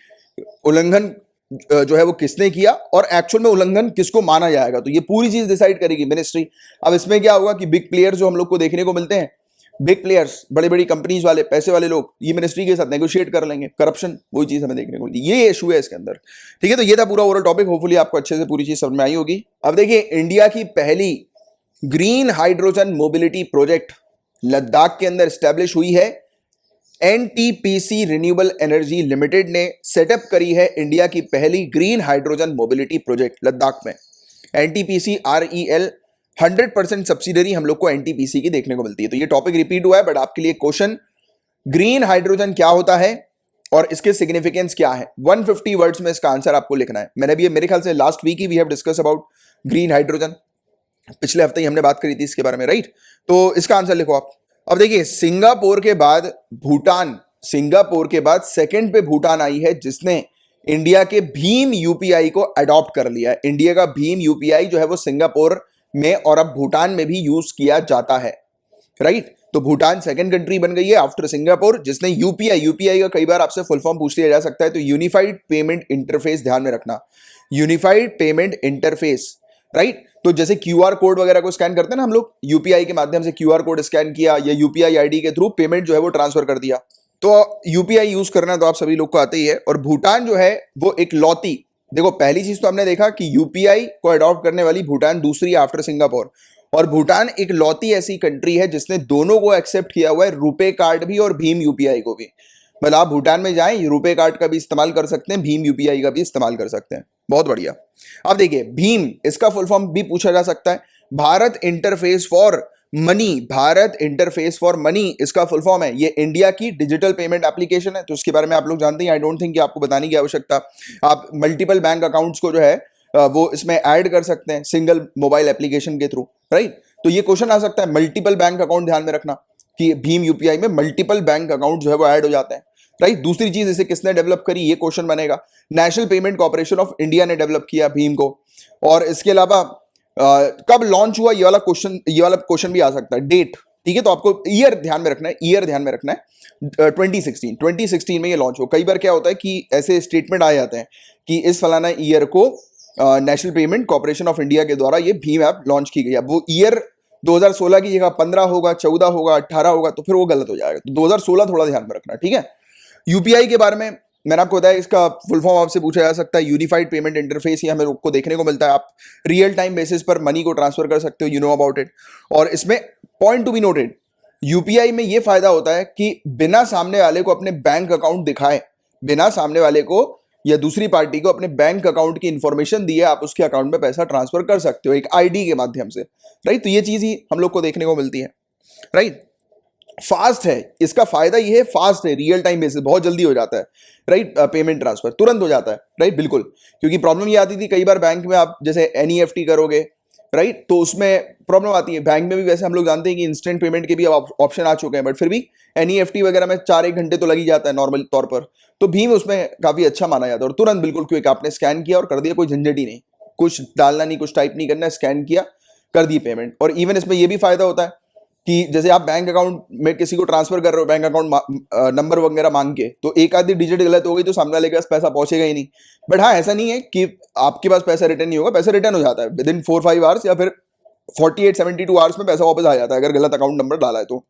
उल्लंघन जो है वो किसने किया और एक्चुअल में उल्लंघन किसको माना जाएगा, तो ये पूरी चीज डिसाइड करेगी मिनिस्ट्री। अब इसमें क्या होगा कि बिग प्लेयर्स जो हम लोग को देखने को मिलते हैं, बिग प्लेयर्स, बड़ी बड़ी कंपनीज वाले, पैसे वाले लोग, ये मिनिस्ट्री के साथ नेगोशिएट कर लेंगे। करप्शन, वही चीज हमें देखने को मिलती है, ये इशू है इसके अंदर, ठीक है। तो ये था पूरा ओवरऑल टॉपिक, होपफुली आपको अच्छे से पूरी चीज समझ में आई होगी। अब देखिए, इंडिया की पहली green hydrogen mobility project Ladakh के अंदर स्टैब्लिश हुई है। एनटीपीसी रिन्यूएबल एनर्जी लिमिटेड ने सेटअप करी है इंडिया की पहली green hydrogen mobility project Ladakh में। एनटीपीसी REL 100% सब्सिडरी हम लोग को एनटीपीसी की देखने को मिलती है। तो ये टॉपिक रिपीट हुआ है, बट आपके लिए क्वेश्चन, ग्रीन हाइड्रोजन क्या होता है और इसके सिग्निफिकेंस क्या है, 150 वर्ड्स में इसका आंसर आपको लिखना है। मैंने भी, मेरे ख्याल से लास्ट वीक ही we have discuss about green hydrogen, पिछले हफ्ते ही हमने बात करी थी इसके बारे में, राइट। तो इसका आंसर लिखो आप। अब देखिए, सिंगापुर के बाद भूटान, सिंगापुर के बाद सेकंड पे भूटान आई है जिसने इंडिया के भीम यूपीआई को अडॉप्ट कर लिया है। इंडिया का भीम यूपीआई जो है वो सिंगापुर में और अब भूटान में भी यूज किया जाता है, राइट। तो भूटान सेकंड कंट्री बन गई है आफ्टर सिंगापुर जिसने यूपीआई का कई बार आपसे फुल फॉर्म पूछ लिया जा सकता है, तो यूनिफाइड पेमेंट इंटरफेस, ध्यान में रखना, यूनिफाइड पेमेंट इंटरफेस, राइट। तो जैसे क्यूआर कोड वगैरह को स्कैन करते हैं ना हम लोग, यूपीआई के माध्यम से क्यूआर कोड स्कैन किया या यूपीआई आईडी के थ्रू पेमेंट जो है वो ट्रांसफर कर दिया, तो यूपीआई यूज करना तो आप सभी लोग को आते ही है। और भूटान जो है वो एक लौती, देखो पहली चीज तो हमने देखा कि यूपीआई को अडॉप्ट करने वाली भूटान दूसरी आफ्टर सिंगापुर, और भूटान एक लौती ऐसी कंट्री है जिसने दोनों को एक्सेप्ट किया हुआ है, रुपे कार्ड भी और भीम यूपीआई को भी। मतलब आप भूटान में जाएं, रुपे कार्ड का भी इस्तेमाल कर सकते हैं, भीम यूपीआई का भी इस्तेमाल कर सकते हैं, बहुत बढ़िया। अब देखिए, भीम, इसका फुल फॉर्म भी पूछा जा सकता है, Bharat interface for money, Bharat interface for money इसका फुल फॉर्म है। ये इंडिया की डिजिटल पेमेंट एप्लीकेशन है, तो उसके बारे में आप लोग जानते हैं, आई डोंट थिंक कि आपको बताने की आवश्यकता। आप मल्टीपल बैंक अकाउंट्स को जो है वो इसमें ऐड कर सकते हैं सिंगल मोबाइल एप्लीकेशन के थ्रू, राइट। तो ये क्वेश्चन आ सकता है, मल्टीपल बैंक अकाउंट, ध्यान में रखना कि भीम यूपीआई में मल्टीपल बैंक अकाउंट जो है वो ऐड हो जाते हैं, राइट। दूसरी चीज, इसे किसने डेवलप करी, ये क्वेश्चन बनेगा। National payment corporation of India ने डेवलप किया भीम को। और इसके अलावा कब लॉन्च हुआ, ये वाला क्वेश्चन भी आ सकता है, डेट, ठीक है। तो आपको ईयर ध्यान में रखना है, ईयर ध्यान में रखना है। 2016 में ये लॉन्च हुआ। कई बार क्या होता है कि ऐसे स्टेटमेंट आ जाते हैं कि इस फलाना ईयर को national payment corporation of India के द्वारा ये भीम ऐप लॉन्च की गई। अब वो ईयर 2016 की जगह 15 होगा, 14 होगा, 18 होगा, तो फिर वो गलत हो जाएगा। तो 2016 थोड़ा ध्यान में रखना, ठीक है। यूपीआई के बारे में मैंने आपको बताया, इसका फुल फॉर्म आपसे पूछा जा सकता है यूनिफाइड पेमेंट इंटरफेस। ये हमें को देखने को मिलता है, आप रियल टाइम बेसिस पर मनी को ट्रांसफर कर सकते हो, यू नो अबाउट इट। और इसमें point to be noted, UPI में ये फायदा होता है कि बिना सामने वाले को अपने बैंक अकाउंट दिखाए, बिना सामने वाले को या दूसरी पार्टी को अपने बैंक अकाउंट की इंफॉर्मेशन दी है, आप उसके अकाउंट में पैसा ट्रांसफर कर सकते हो एक आईडी के माध्यम से, राइट। तो ये चीज ही हम लोग को देखने को मिलती है, राइट। फास्ट है, इसका फायदा ये है, फास्ट है, रियल टाइम बेसिस, बहुत जल्दी हो जाता है, राइट। पेमेंट ट्रांसफर तुरंत हो जाता है, राइट, बिल्कुल। क्योंकि प्रॉब्लम ये आती थी कई बार बैंक में, आप जैसे एनईएफटी करोगे, राइट, तो उसमें प्रॉब्लम आती है। बैंक में भी वैसे हम लोग जानते हैं कि इंस्टेंट पेमेंट के भी अब ऑप्शन आ चुके हैं, बट फिर भी एनईएफटी वगैरह में 4-1 घंटे तो लग ही जाता है नॉर्मल तौर पर। तो भीम उसमें काफी अच्छा माना जाता है, और तुरंत बिल्कुल क्विक, आपने स्कैन किया और कर दिया, कोई झंझट ही नहीं, कुछ डालना नहीं, कुछ टाइप नहीं करना, स्कैन किया, कर दी पेमेंट। और इवन इसमें यह भी फायदा होता है कि जैसे आप बैंक अकाउंट में किसी को ट्रांसफर कर रहे हो, बैंक अकाउंट नंबर वगैरह मांग के, तो एक आधी डिजिट गलत हो गई तो सामने वाले के पास पैसा पहुंचेगा ही नहीं। बट हाँ, ऐसा नहीं है कि आपके पास पैसा रिटर्न नहीं होगा, पैसा रिटर्न हो जाता है विद इन 4-5 आवर्स, या फिर 48-72 आवर्स में पैसा वापस आ जाता है अगर गलत अकाउंट नंबर डाला है तो,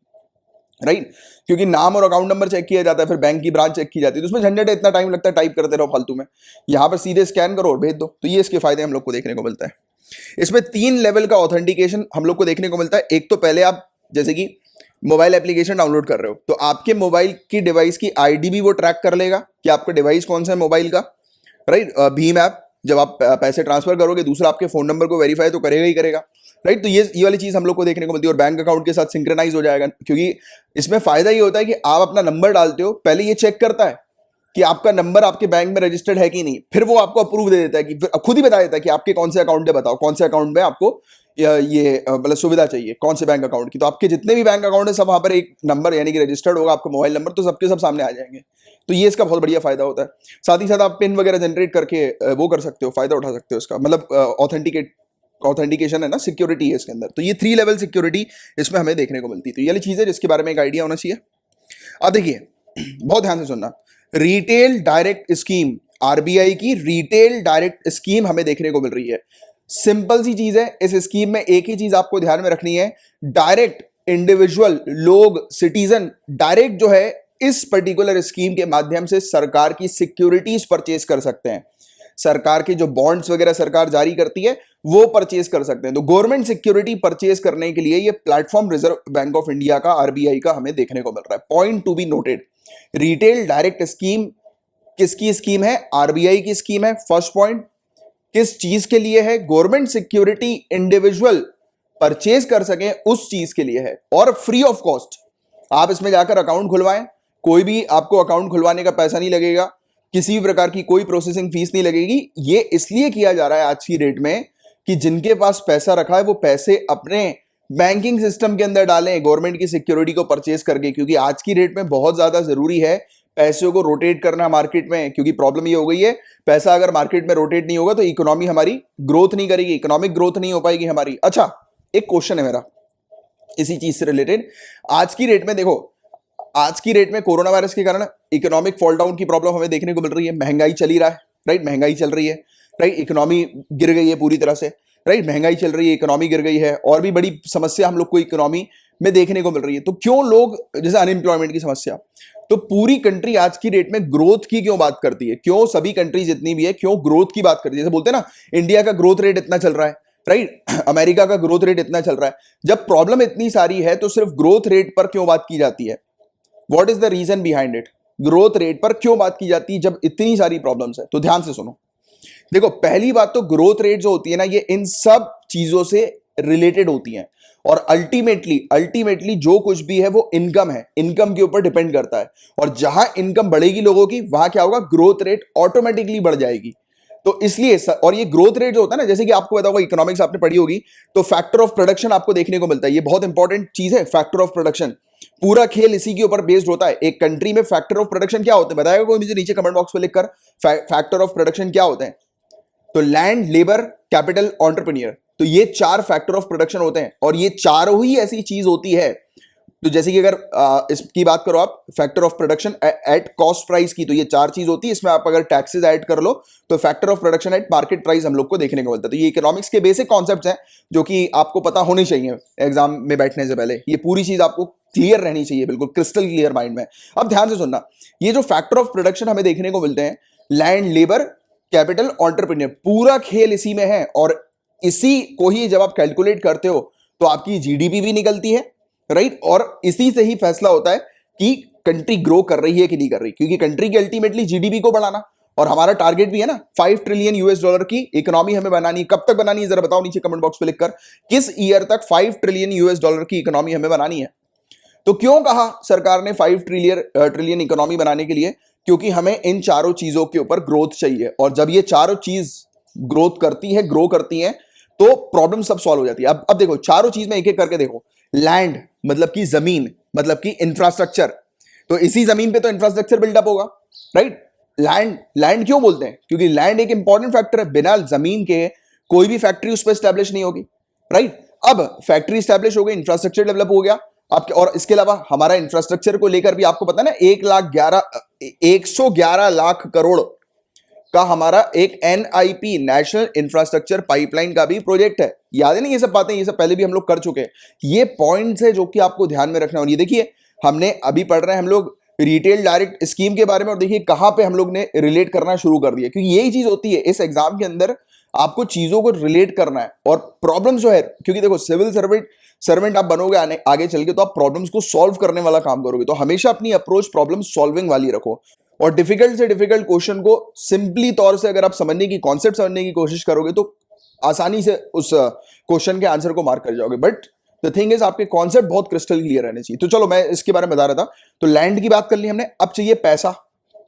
राइट। क्योंकि नाम और अकाउंट नंबर चेक किया जाता है, फिर बैंक की ब्रांच चेक की जाती है, तो उसमें झंझट है, इतना टाइम लगता है, टाइप करते रहो फालतू में। यहाँ पर सीधे स्कैन करो और भेज दो। तो ये इसके फायदे हम लोग को देखने को मिलता है। इसमें 3 लेवल का ऑथेंटिकेशन हम लोग को देखने को मिलता है। एक तो पहले आप जैसे कि मोबाइल एप्लीकेशन डाउनलोड कर रहे हो, तो आपके मोबाइल की डिवाइस की आईडी भी वो ट्रैक कर लेगा कि आपका डिवाइस कौन सा है मोबाइल का, राइट। भीम ऐप जब आप पैसे ट्रांसफर करोगे, दूसरा आपके फोन नंबर को वेरीफाई तो करेगा ही करेगा, राइट। तो ये वाली चीज हम लोग को देखने को मिलती है। और बैंक अकाउंट के साथ सिंक्रोनाइज हो जाएगा, क्योंकि इसमें फायदा ये होता है कि आप अपना नंबर डालते हो, पहले ये चेक करता है कि आपका नंबर आपके बैंक में रजिस्टर्ड है कि नहीं, फिर वो आपको अप्रूव दे देता है, कि खुद ही बता देता है कि आपके कौन से अकाउंट है, बताओ कौन से अकाउंट में आपको ये मतलब सुविधा चाहिए, कौन से बैंक अकाउंट की। तो आपके जितने भी बैंक अकाउंट है सब वहां पर एक नंबर यानी कि रजिस्टर्ड होगा, आपका मोबाइल नंबर, तो सबके सब सामने आ जाएंगे। तो ये इसका बहुत बढ़िया फायदा होता है। साथ ही साथ आप पिन वगैरह जनरेट करके वो कर सकते हो, फायदा उठा सकते हो इसका, मतलब ऑथेंटिकेशन है ना, सिक्योरिटी है इसके अंदर। तो ये 3 लेवल सिक्योरिटी इसमें हमें देखने को मिलती है। तो ये वाली चीज है जिसके बारे में एक आइडिया होना चाहिए। अब देखिए, बहुत ध्यान से सुनना, रिटेल डायरेक्ट स्कीम, आरबीआई की रिटेल डायरेक्ट स्कीम हमें देखने को मिल रही है। सिंपल सी चीज है, इस स्कीम में एक ही चीज आपको ध्यान में रखनी है, डायरेक्ट इंडिविजुअल लोग, सिटीजन डायरेक्ट जो है इस पर्टिकुलर स्कीम के माध्यम से सरकार की सिक्योरिटीज परचेज कर सकते हैं। सरकार के जो बॉन्ड्स वगैरह सरकार जारी करती है वो परचेज कर सकते हैं। तो गवर्नमेंट सिक्योरिटी परचेज करने के लिए ये platform reserve bank of India का, आरबीआई का हमें देखने को मिल रहा है। Point to be noted, retail direct scheme किसकी स्कीम है? आरबीआई की स्कीम है। फर्स्ट पॉइंट, किस चीज के लिए है? गवर्नमेंट सिक्योरिटी इंडिविजुअल परचेज कर सके उस चीज के लिए है, और फ्री ऑफ कॉस्ट। आप इसमें जाकर अकाउंट खुलवाएं, कोई भी आपको अकाउंट खुलवाने का पैसा नहीं लगेगा, किसी भी प्रकार की कोई प्रोसेसिंग फीस नहीं लगेगी। ये इसलिए किया जा रहा है आज की डेट में कि जिनके पास पैसा रखा है वो पैसे अपने बैंकिंग सिस्टम के अंदर डालें गवर्नमेंट की सिक्योरिटी को परचेज करके, क्योंकि आज की डेट में बहुत ज्यादा जरूरी है पैसों को रोटेट करना मार्केट में। क्योंकि प्रॉब्लम ये हो गई है, पैसा अगर मार्केट में रोटेट नहीं होगा तो इकोनॉमी हमारी ग्रोथ नहीं करेगी, इकोनॉमिक ग्रोथ नहीं हो पाएगी हमारी। अच्छा, एक क्वेश्चन है मेरा इसी चीज से रिलेटेड। आज की डेट में देखो, आज की डेट में कोरोना वायरस के कारण इकोनॉमिक फॉल डाउन की प्रॉब्लम हमें देखने को मिल रही है। महंगाई चल ही रहा है, राइट, महंगाई चल रही है, राइट, इकोनॉमी गिर गई है पूरी तरह से, राइट, महंगाई चल रही है, इकोनॉमी गिर गई है, और भी बड़ी समस्या हम लोग को इकोनॉमी में देखने को मिल रही है। तो क्यों लोग, जैसे अनएम्प्लॉयमेंट की समस्या, तो पूरी कंट्री आज की डेट में ग्रोथ की क्यों बात करती है? क्यों सभी कंट्री जितनी भी है क्यों ग्रोथ की बात करती है? जैसे बोलते हैं ना, इंडिया का ग्रोथ रेट इतना चल रहा है, राइट, अमेरिका का ग्रोथ रेट इतना चल रहा है। जब प्रॉब्लम इतनी सारी है तो सिर्फ ग्रोथ रेट पर क्यों बात की जाती है? What is the reason behind it? Growth rate पर क्यों बात की जाती है जब इतनी सारी प्रॉब्लम्स है? तो ध्यान से सुनो। देखो, पहली बात तो ग्रोथ रेट जो होती है ना, ये इन सब चीजों से रिलेटेड होती है, और अल्टीमेटली जो कुछ भी है वो इनकम है, इनकम के ऊपर डिपेंड करता है। और जहां इनकम बढ़ेगी लोगों की, वहां क्या होगा? ग्रोथ रेट ऑटोमेटिकली बढ़ जाएगी। तो इसलिए और ये ग्रोथ रेट जो होता है ना, जैसे कि आपको पता होगा, इकोनॉमिक्स आपने पढ़ी होगी, तो फैक्टर ऑफ प्रोडक्शन आपको देखने को मिलता है। ये बहुत इंपॉर्टेंट चीज है, फैक्टर ऑफ प्रोडक्शन। पूरा खेल इसी के ऊपर बेस्ड होता है। एक कंट्री में फैक्टर ऑफ प्रोडक्शन क्या होते हैं बताएगा कोई मुझे नीचे कमेंट बॉक्स में लिखकर, फैक्टर ऑफ प्रोडक्शन क्या होते हैं? तो लैंड, लेबर, कैपिटल, एंटरप्रेन्योर, तो ये 4 फैक्टर ऑफ प्रोडक्शन होते हैं और ये चारों ही ऐसी चीज होती है। तो जैसे कि अगर इसकी बात करो आप factor of production at cost price की, तो ये 4 चीज होती है। इसमें आप अगर टैक्सेस ऐड कर लो तो factor of production at market price हम लोग को देखने को मिलता है। तो ये इकोनॉमिक्स के बेसिक कॉन्सेप्ट्स हैं जो कि आपको पता होने चाहिए एग्जाम में बैठने से पहले। ये पूरी चीज आपको क्लियर रहनी चाहिए, बिल्कुल क्रिस्टल क्लियर माइंड में। अब ध्यान से सुनना, ये जो फैक्टर ऑफ प्रोडक्शन हमें देखने को मिलते हैं, लैंड, लेबर, कैपिटल, एंटरप्रेन्योर, पूरा खेल इसी में है। और इसी को ही जब आप कैलकुलेट करते हो तो आपकी जीडीपी भी निकलती है, राइट? और इसी से ही फैसला होता है कि कंट्री ग्रो कर रही है कि नहीं कर रही, क्योंकि कंट्री की अल्टीमेटली जीडीपी को बढ़ाना, और हमारा टारगेट भी है ना 5 ट्रिलियन यूएस डॉलर की इकोनॉमी हमें बनानी है। कब तक बनानी है जरा बताओ नीचे कमेंट बॉक्स पे लिखकर, किस ईयर तक 5 ट्रिलियन यूएस डॉलर की इकोनॉमी हमें बनानी है? तो क्यों कहा सरकार ने 5 ट्रिलियन इकोनॉमी बनाने के लिए? क्योंकि हमें इन चारों चीजों के ऊपर ग्रोथ चाहिए, और जब ये चारों चीज ग्रोथ करती है, ग्रो करती है, तो प्रॉब्लम सब सॉल्व हो जाती है। अब देखो चारों चीज में एक एक करके देखो। लैंड मतलब की जमीन, मतलब की इंफ्रास्ट्रक्चर, तो इसी जमीन पे तो इंफ्रास्ट्रक्चर बिल्डअप होगा, राइट? लैंड क्यों बोलते हैं? क्योंकि लैंड एक इंपॉर्टेंट फैक्टर है, बिना जमीन के कोई भी फैक्ट्री उस पर स्टैब्लिश नहीं होगी, राइट? अब फैक्ट्री स्टैब्लिश हो गई, इंफ्रास्ट्रक्चर डेवलप हो गया आपके, और इसके अलावा हमारा इंफ्रास्ट्रक्चर को लेकर भी आपको पता है ना 111 लाख करोड़ का हमारा एक एनआईपी, नेशनल इंफ्रास्ट्रक्चर पाइपलाइन का भी प्रोजेक्ट है। याद है ना ये सब बातें, ये सब पहले भी हम लोग कर चुके हैं। ये पॉइंट्स है जो कि आपको ध्यान में रखना है। और ये देखिए हमने अभी पढ़ रहे हैं हम लोग रिटेल डायरेक्ट स्कीम के बारे में, और देखिए कहां पे हम लोग ने रिलेट करना शुरू कर दिया, क्योंकि यही चीज होती है इस एग्जाम के अंदर, आपको चीजों को रिलेट करना है। और प्रॉब्लम जो है, क्योंकि देखो सिविल सर्वेंट आप बनोगे आगे चल के, तो आप प्रॉब्लम्स को सॉल्व करने वाला काम करोगे। तो हमेशा अपनी अप्रोच प्रॉब्लम सॉल्विंग वाली रखो, और डिफिकल्ट से डिफिकल्ट क्वेश्चन को सिंपली तौर से अगर आप समझने की, कॉन्सेप्ट समझने की कोशिश करोगे तो आसानी से उस क्वेश्चन के आंसर को मार्क कर जाओगे। बट द थिंग इज आपके कॉन्सेप्ट बहुत क्रिस्टल क्लियर रहने चाहिए। तो चलो मैं इसके बारे में बता रहा था। तो लैंड की बात कर ली हमने, अब चाहिए पैसा,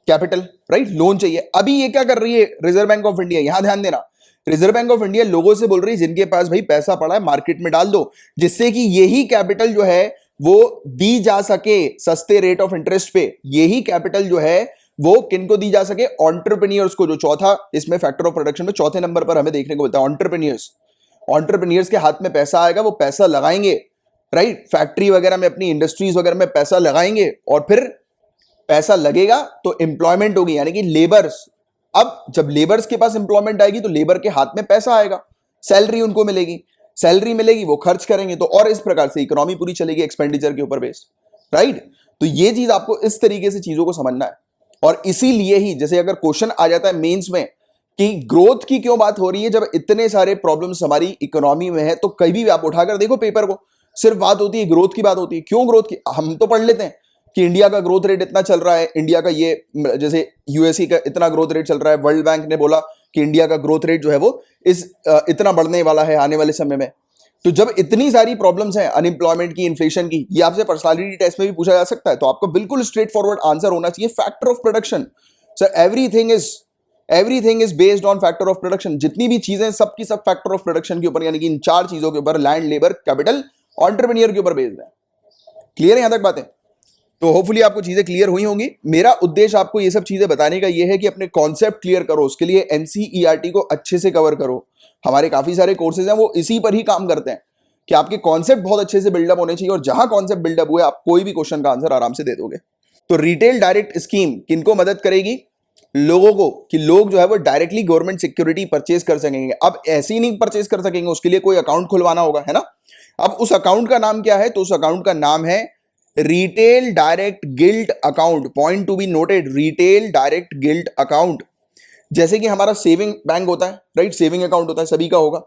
कैपिटल, राइट? लोन चाहिए। अभी ये क्या कर रही है रिजर्व बैंक ऑफ इंडिया? यहां ध्यान देना, रिजर्व बैंक ऑफ इंडिया लोगों से बोल रही है जिनके पास भाई पैसा पड़ा है मार्केट में डाल दो, जिससे कि यही कैपिटल जो है वो दी जा सके सस्ते रेट ऑफ इंटरेस्ट पे। यही कैपिटल जो है वो किनको दी जा सके? एंटरप्रेन्योर्स को, जो चौथा इसमें फैक्टर ऑफ प्रोडक्शन में चौथे नंबर पर हमें देखने को मिलता है। एंटरप्रेन्योर्स के हाथ में पैसा आएगा, वो पैसा लगाएंगे, राइट? फैक्ट्री वगैरह में, अपनी इंडस्ट्रीज वगैरह में पैसा लगाएंगे, और फिर पैसा लगेगा तो एम्प्लॉयमेंट होगी, यानी कि लेबर्स। अब जब लेबर्स के पास एम्प्लॉयमेंट आएगी तो लेबर के हाथ में पैसा आएगा, सैलरी उनको मिलेगी, वो खर्च करेंगे, तो और इस प्रकार से इकोनॉमी पूरी चलेगी एक्सपेंडिचर के ऊपर बेस्ड, राइट? तो ये चीज आपको इस तरीके से चीजों को समझना है। और इसीलिए ही जैसे अगर क्वेश्चन आ जाता है मेंस में कि ग्रोथ की क्यों बात हो रही है जब इतने सारे प्रॉब्लम्स हमारी इकोनॉमी में है, तो कहीं भी आप उठाकर देखो पेपर को, सिर्फ बात होती है ग्रोथ की, बात होती है। क्यों ग्रोथ की? हम तो पढ़ लेते हैं कि इंडिया का ग्रोथ रेट इतना चल रहा है, इंडिया का ये, जैसे यूएसए का इतना ग्रोथ रेट चल रहा है, वर्ल्ड बैंक ने बोला कि इंडिया का ग्रोथ रेट जो है वो इतना बढ़ने वाला है आने वाले समय में। तो जब इतनी सारी प्रॉब्लम्स हैं अनएम्प्लॉयमेंट की, इन्फ्लेशन की, ये आपसे पर्सनालिटी टेस्ट में भी पूछा जा सकता है, तो आपको बिल्कुल स्ट्रेट फॉरवर्ड आंसर होना चाहिए factor of production. Sir everything is based on factor of production. जितनी भी चीजें सबकी सब फैक्टर ऑफ प्रोडक्शन के ऊपर, यानी कि इन 4 चीजों के ऊपर, लैंड, लेबर, कैपिटल, एंटरप्रेन्योर के ऊपर बेस्ड है। क्लियर है यहां तक बातें? तो होपफुली आपको चीजें क्लियर हुई होंगी। मेरा उद्देश्य आपको ये सब चीजें बताने का ये है कि अपने कॉन्सेप्ट क्लियर करो, उसके लिए एनसीईआरटी को अच्छे से कवर करो। हमारे काफी सारे कोर्सेज हैं वो इसी पर ही काम करते हैं कि आपके कॉन्सेप्ट बहुत अच्छे से बिल्डअप होने चाहिए, और जहां कॉन्सेप्ट बिल्डअप हुए आप कोई भी क्वेश्चन का आंसर आराम से दे दोगे। तो रिटेल डायरेक्ट स्कीम किनको मदद करेगी? लोगों को, कि लोग जो है वो डायरेक्टली गवर्नमेंट सिक्योरिटी परचेज कर सकेंगे। अब ऐसे ही नहीं परचेज कर सकेंगे, उसके लिए कोई अकाउंट खुलवाना होगा, है ना? अब उस अकाउंट का नाम क्या है? तो उस अकाउंट का नाम है retail direct gilt account. Point to be noted, retail direct gilt account. जैसे कि हमारा सेविंग बैंक होता है, राइट? सेविंग अकाउंट होता है, सभी का होगा।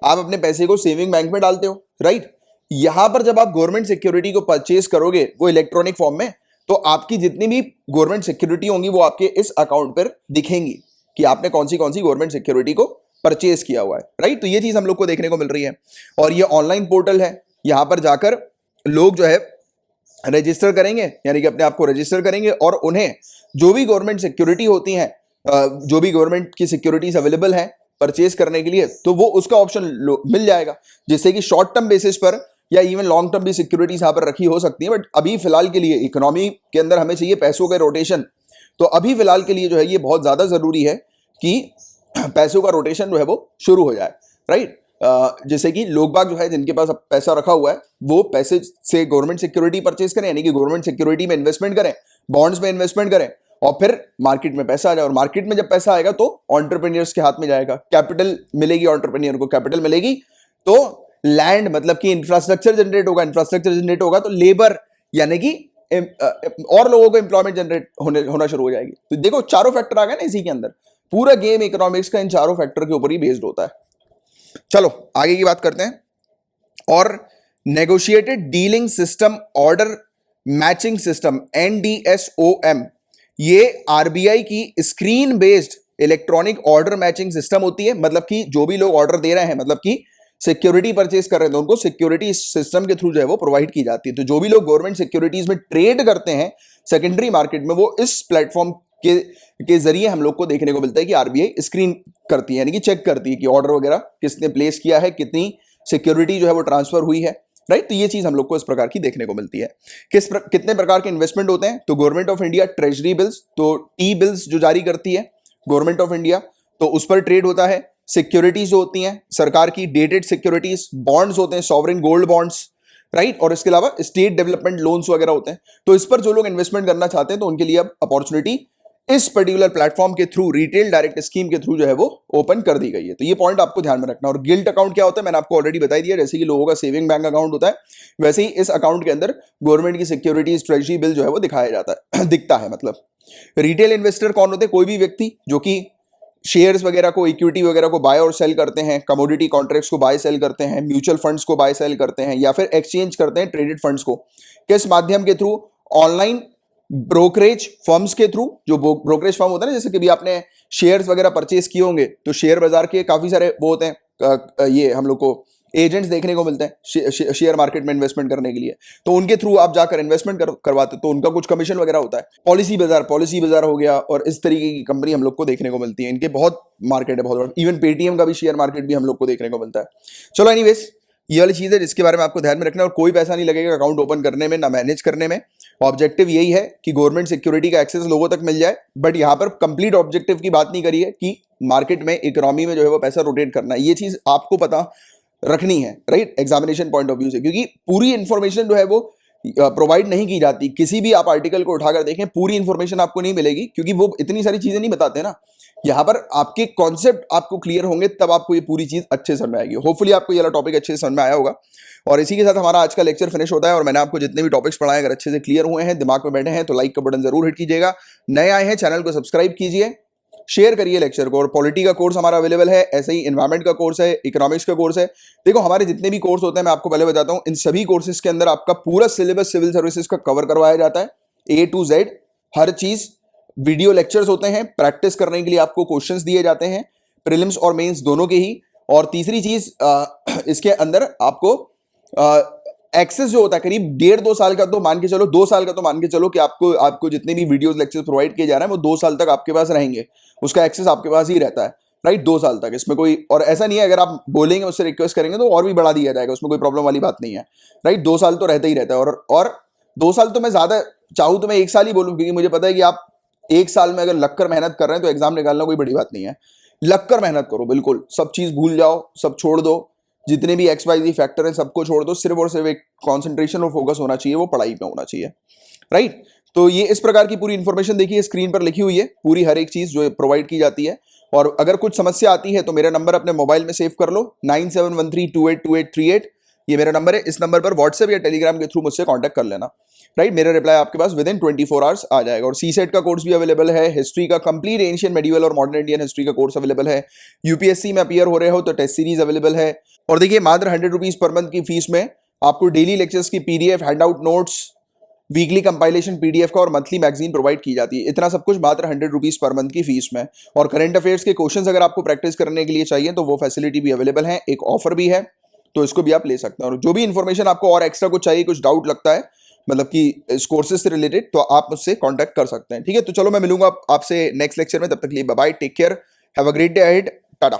आप अपने पैसे को सेविंग बैंक में डालते हो, राइट? यहां पर जब आप गवर्नमेंट सिक्योरिटी को परचेज करोगे वो इलेक्ट्रॉनिक फॉर्म में, तो आपकी जितनी भी गवर्नमेंट सिक्योरिटी होंगी वो आपके इस अकाउंट पर दिखेंगी कि आपने कौन सी गवर्नमेंट सिक्योरिटी को परचेज किया हुआ है, राइट? तो ये चीज हम लोग को देखने को मिल रही है। और ये ऑनलाइन पोर्टल है, यहां पर जाकर लोग जो है रजिस्टर करेंगे, यानी कि अपने आप को रजिस्टर करेंगे, और उन्हें जो भी गवर्नमेंट सिक्योरिटी होती हैं, जो भी गवर्नमेंट की सिक्योरिटीज अवेलेबल हैं परचेज करने के लिए, तो वो उसका ऑप्शन मिल जाएगा, जिससे कि शॉर्ट टर्म बेसिस पर या इवन लॉन्ग टर्म भी सिक्योरिटीज यहाँ पर रखी हो सकती है, बट अभी फिलहाल के लिए इकोनॉमी के अंदर हमें चाहिए पैसों का रोटेशन। तो अभी फिलहाल के लिए जो है ये बहुत ज्यादा जरूरी है कि पैसों का रोटेशन जो है वो शुरू हो जाए, राइट। जैसे कि लोग बाग जो है जिनके पास पैसा रखा हुआ है वो पैसे से गवर्नमेंट सिक्योरिटी परचेज करें, यानी कि गवर्नमेंट सिक्योरिटी में इन्वेस्टमेंट करें, बॉन्ड्स में इन्वेस्टमेंट करें, और फिर मार्केट में पैसा आ जाए। और मार्केट में जब पैसा आएगा तो एंटरप्रेन्योर्स के हाथ में जाएगा, कैपिटल मिलेगी, एंटरप्रेन्योर को कैपिटल मिलेगी, तो लैंड मतलब कि इंफ्रास्ट्रक्चर जनरेट होगा, इंफ्रास्ट्रक्चर जनरेट होगा तो लेबर यानी कि और लोगों को एम्प्लॉयमेंट जनरेट होना शुरू हो जाएगी। तो देखो चारों फैक्टर आ गए ना इसी के अंदर, पूरा गेम इकोनॉमिक्स का इन चारों फैक्टर के ऊपर ही बेस्ड होता है। चलो आगे की बात करते हैं। और negotiated dealing system order matching system NDSOM, ये आरबीआई की screen based electronic order matching system होती है। मतलब कि जो भी लोग ऑर्डर दे रहे हैं, मतलब कि सिक्योरिटी परचेज कर रहे हैं, तो उनको सिक्योरिटी सिस्टम के थ्रू जो है वो प्रोवाइड की जाती है। तो जो भी लोग गवर्नमेंट सिक्योरिटीज में ट्रेड करते हैं सेकेंडरी मार्केट में, वो इस प्लेटफॉर्म के जरिए हम लोग को देखने को मिलता है कि आरबीआई स्क्रीन करती है, यानी कि चेक करती है कि ऑर्डर वगैरह किसने प्लेस किया है, कितनी सिक्योरिटी जो है वो ट्रांसफर हुई है, राइट। तो ये चीज हम लोग को इस प्रकार की देखने को मिलती है। कितने प्रकार के इन्वेस्टमेंट होते हैं, तो government of India treasury bills, तो टी बिल्स जो जारी करती है गवर्नमेंट ऑफ इंडिया, तो उस पर ट्रेड होता है। सिक्योरिटीज जो होती हैं सरकार की, डेटेड सिक्योरिटीज, बॉन्ड्स होते हैं, सॉवरेन गोल्ड बॉन्ड्स, राइट। और इसके अलावा स्टेट डेवलपमेंट लोन्स वगैरह होते हैं। तो इस पर जो लोग इन्वेस्टमेंट करना चाहते हैं तो उनके लिए अब अपॉर्चुनिटी इस पर्टिकुलर प्लेटफॉर्म के थ्रू, रिटेल डायरेक्ट स्कीम के थ्रू जो है वो ओपन कर दी गई है। तो ये पॉइंट आपको ध्यान में रखना। और गिल्ट अकाउंट क्या होता है मैंने आपको ऑलरेडी बता दिया, जैसे कि लोगों का सेविंग बैंक अकाउंट होता है, वैसे ही इस अकाउंट के अंदर गवर्नमेंट की सिक्योरिटीज, ट्रेजरी बिल जो है वो दिखाया जाता है दिखता है। मतलब रिटेल इन्वेस्टर कौन होते हैं, कोई भी व्यक्ति जो कि शेयर्स वगैरह को, इक्विटी वगैरह को बाय और सेल करते हैं, कमोडिटी कॉन्ट्रैक्ट्स को बाय सेल करते हैं, म्यूचुअल फंड्स को बाय सेल करते हैं, या फिर एक्सचेंज करते हैं ट्रेडेड फंड्स को। किस माध्यम के थ्रू, ऑनलाइन ब्रोकरेज फर्म्स के थ्रू। जो ब्रोकरेज फर्म होता है ना, जैसे कि भी आपने शेयर्स वगैरह परचेज किए होंगे तो शेयर बाजार के काफी सारे वो होते हैं, ये हम लोग को एजेंट्स देखने को मिलते हैं शेयर मार्केट में इन्वेस्टमेंट करने के लिए, तो उनके थ्रू आप जाकर इन्वेस्टमेंट करवाते तो उनका कुछ कमीशन वगैरह होता है। पॉलिसी बाजार हो गया, और इस तरीके की कंपनी हम लोग को देखने को मिलती है। इनके बहुत मार्केट है, बहुत बड़ा। इवन पेटीएम का भी शेयर मार्केट भी हम लोग को देखने को मिलता है। चलो एनीवेज, ये वाली चीज है जिसके बारे में आपको ध्यान में रखना है। और कोई पैसा नहीं लगेगा अकाउंट ओपन करने में, ना मैनेज करने में। ऑब्जेक्टिव यही है कि गवर्नमेंट सिक्योरिटी का एक्सेस लोगों तक मिल जाए, बट यहां पर कंप्लीट ऑब्जेक्टिव की बात नहीं करी है कि मार्केट में, इकोनॉमी में जो है वो पैसा रोटेट करना है। ये चीज आपको पता रखनी है, right, examination point of view से, क्योंकि पूरी इंफॉर्मेशन जो है वो प्रोवाइड नहीं की जाती। किसी भी आप आर्टिकल को उठाकर देखें, पूरी इंफॉर्मेशन आपको नहीं मिलेगी, क्योंकि वो इतनी सारी चीजें नहीं बताते ना। यहाँ पर आपके कॉन्सेप्ट आपको क्लियर होंगे तब आपको ये पूरी चीज अच्छे समझ में आएगी। होपफुली आपको ये वाला टॉपिक अच्छे से समझ में आया होगा। और इसी के साथ हमारा आज का लेक्चर फिनिश होता है। और मैंने आपको जितने भी टॉपिक्स पढ़ाए अगर अच्छे से क्लियर हुए हैं, दिमाग में बैठे हैं, तो लाइक का बटन जरूर हिट कीजिएगा। नए आए हैं चैनल को सब्सक्राइब कीजिए, शेयर करिए लेक्चर को। और पॉलिटी का कोर्स हमारा अवेलेबल है, ऐसे ही एनवायरमेंट का कोर्स है, इकोनॉमिक्स का कोर्स है। देखो हमारे जितने भी कोर्स होते हैं, मैं आपको पहले बताता हूं, इन सभी कोर्सेज के अंदर आपका पूरा सिलेबस सिविल सर्विसेज का कवर करवाया जाता है, A to Z हर चीज। वीडियो लेक्चर्स होते हैं, प्रैक्टिस करने के लिए आपको क्वेश्चंस दिए जाते हैं, प्रीलिम्स और मेंस दोनों के ही। और तीसरी चीज इसके अंदर आपको एक्सेस जो होता है करीब 1.5-2 साल का, तो मान के चलो 2 साल का, तो मान के चलो कि आपको जितने भी वीडियोस लेक्चर्स प्रोवाइड किए जा रहे हैं वो 2 साल तक आपके पास रहेंगे, उसका एक्सेस आपके पास ही रहता है, राइट, 2 साल तक। इसमें कोई और ऐसा नहीं है अगर आप बोलेंगे, उससे रिक्वेस्ट करेंगे तो और भी बढ़ा दिया जाएगा, उसमें कोई प्रॉब्लम वाली बात नहीं है, राइट। 2 साल तो रहता ही रहता है। और 2 साल तो मैं ज्यादा चाहूँ तो मैं 1 साल ही बोलूँ, क्योंकि मुझे पता है कि आप 1 साल में अगर लगकर मेहनत कर रहे हैं तो एग्जाम निकालना कोई बड़ी बात नहीं है। लगकर मेहनत करो, बिल्कुल सब चीज भूल जाओ, सब छोड़ दो, जितने भी XYZ फैक्टर हैं सबको छोड़ दो, सिर्फ और सिर्फ एक कॉन्सेंट्रेशन और फोकस होना चाहिए, वो पढ़ाई पे होना चाहिए, राइट। तो ये इस प्रकार की पूरी इंफॉर्मेशन देखिए स्क्रीन पर लिखी हुई है, पूरी हर एक चीज जो प्रोवाइड की जाती है। और अगर कुछ समस्या आती है तो मेरा नंबर अपने मोबाइल में सेव कर लो, 9713282838, ये मेरा नंबर है। इस नंबर पर व्हाट्सएप या टेलीग्राम के थ्रू मुझसे कांटेक्ट कर लेना, राइट। मेरा रिप्लाई आपके पास विद इन 24 आवर्स आ जाएगा। और सीसेट का कोर्स भी अवेलेबल है, हिस्ट्री का कंप्लीट एंशिएंट मेडिवल और मॉडर्न इंडियन हिस्ट्री का कोर्स अवेलेबल है। यूपीएससी में अपीयर हो रहे हो तो टेस्ट सीरीज अवेलेबल है। और देखिए मात्र 100 रुपीज पर मंथ की फीस में आपको डेली लेक्चर्स की PDF, handout notes, weekly compilation PDF का और मंथली मैगजीन प्रोवाइड की जाती है। इतना सब कुछ मात्र 100 रुपीज पर मंथ की फीस में। और करंट अफेयर्स के क्वेश्चंस अगर आपको प्रैक्टिस करने के लिए चाहिए तो वो फैसिलिटी भी अवेलेबल है, एक ऑफर भी है, तो इसको भी आप ले सकते हैं। और जो भी इन्फॉर्मेशन आपको और एक्स्ट्रा कुछ चाहिए, कुछ डाउट लगता है मतलब कि इस कोर्सेज से रिलेटेड, तो आप मुझसे कांटेक्ट कर सकते हैं, ठीक है। तो चलो मैं मिलूंगा आपसे नेक्स्ट लेक्चर में, तब तक के लिए bye bye, take care, have a great day ahead, Tata.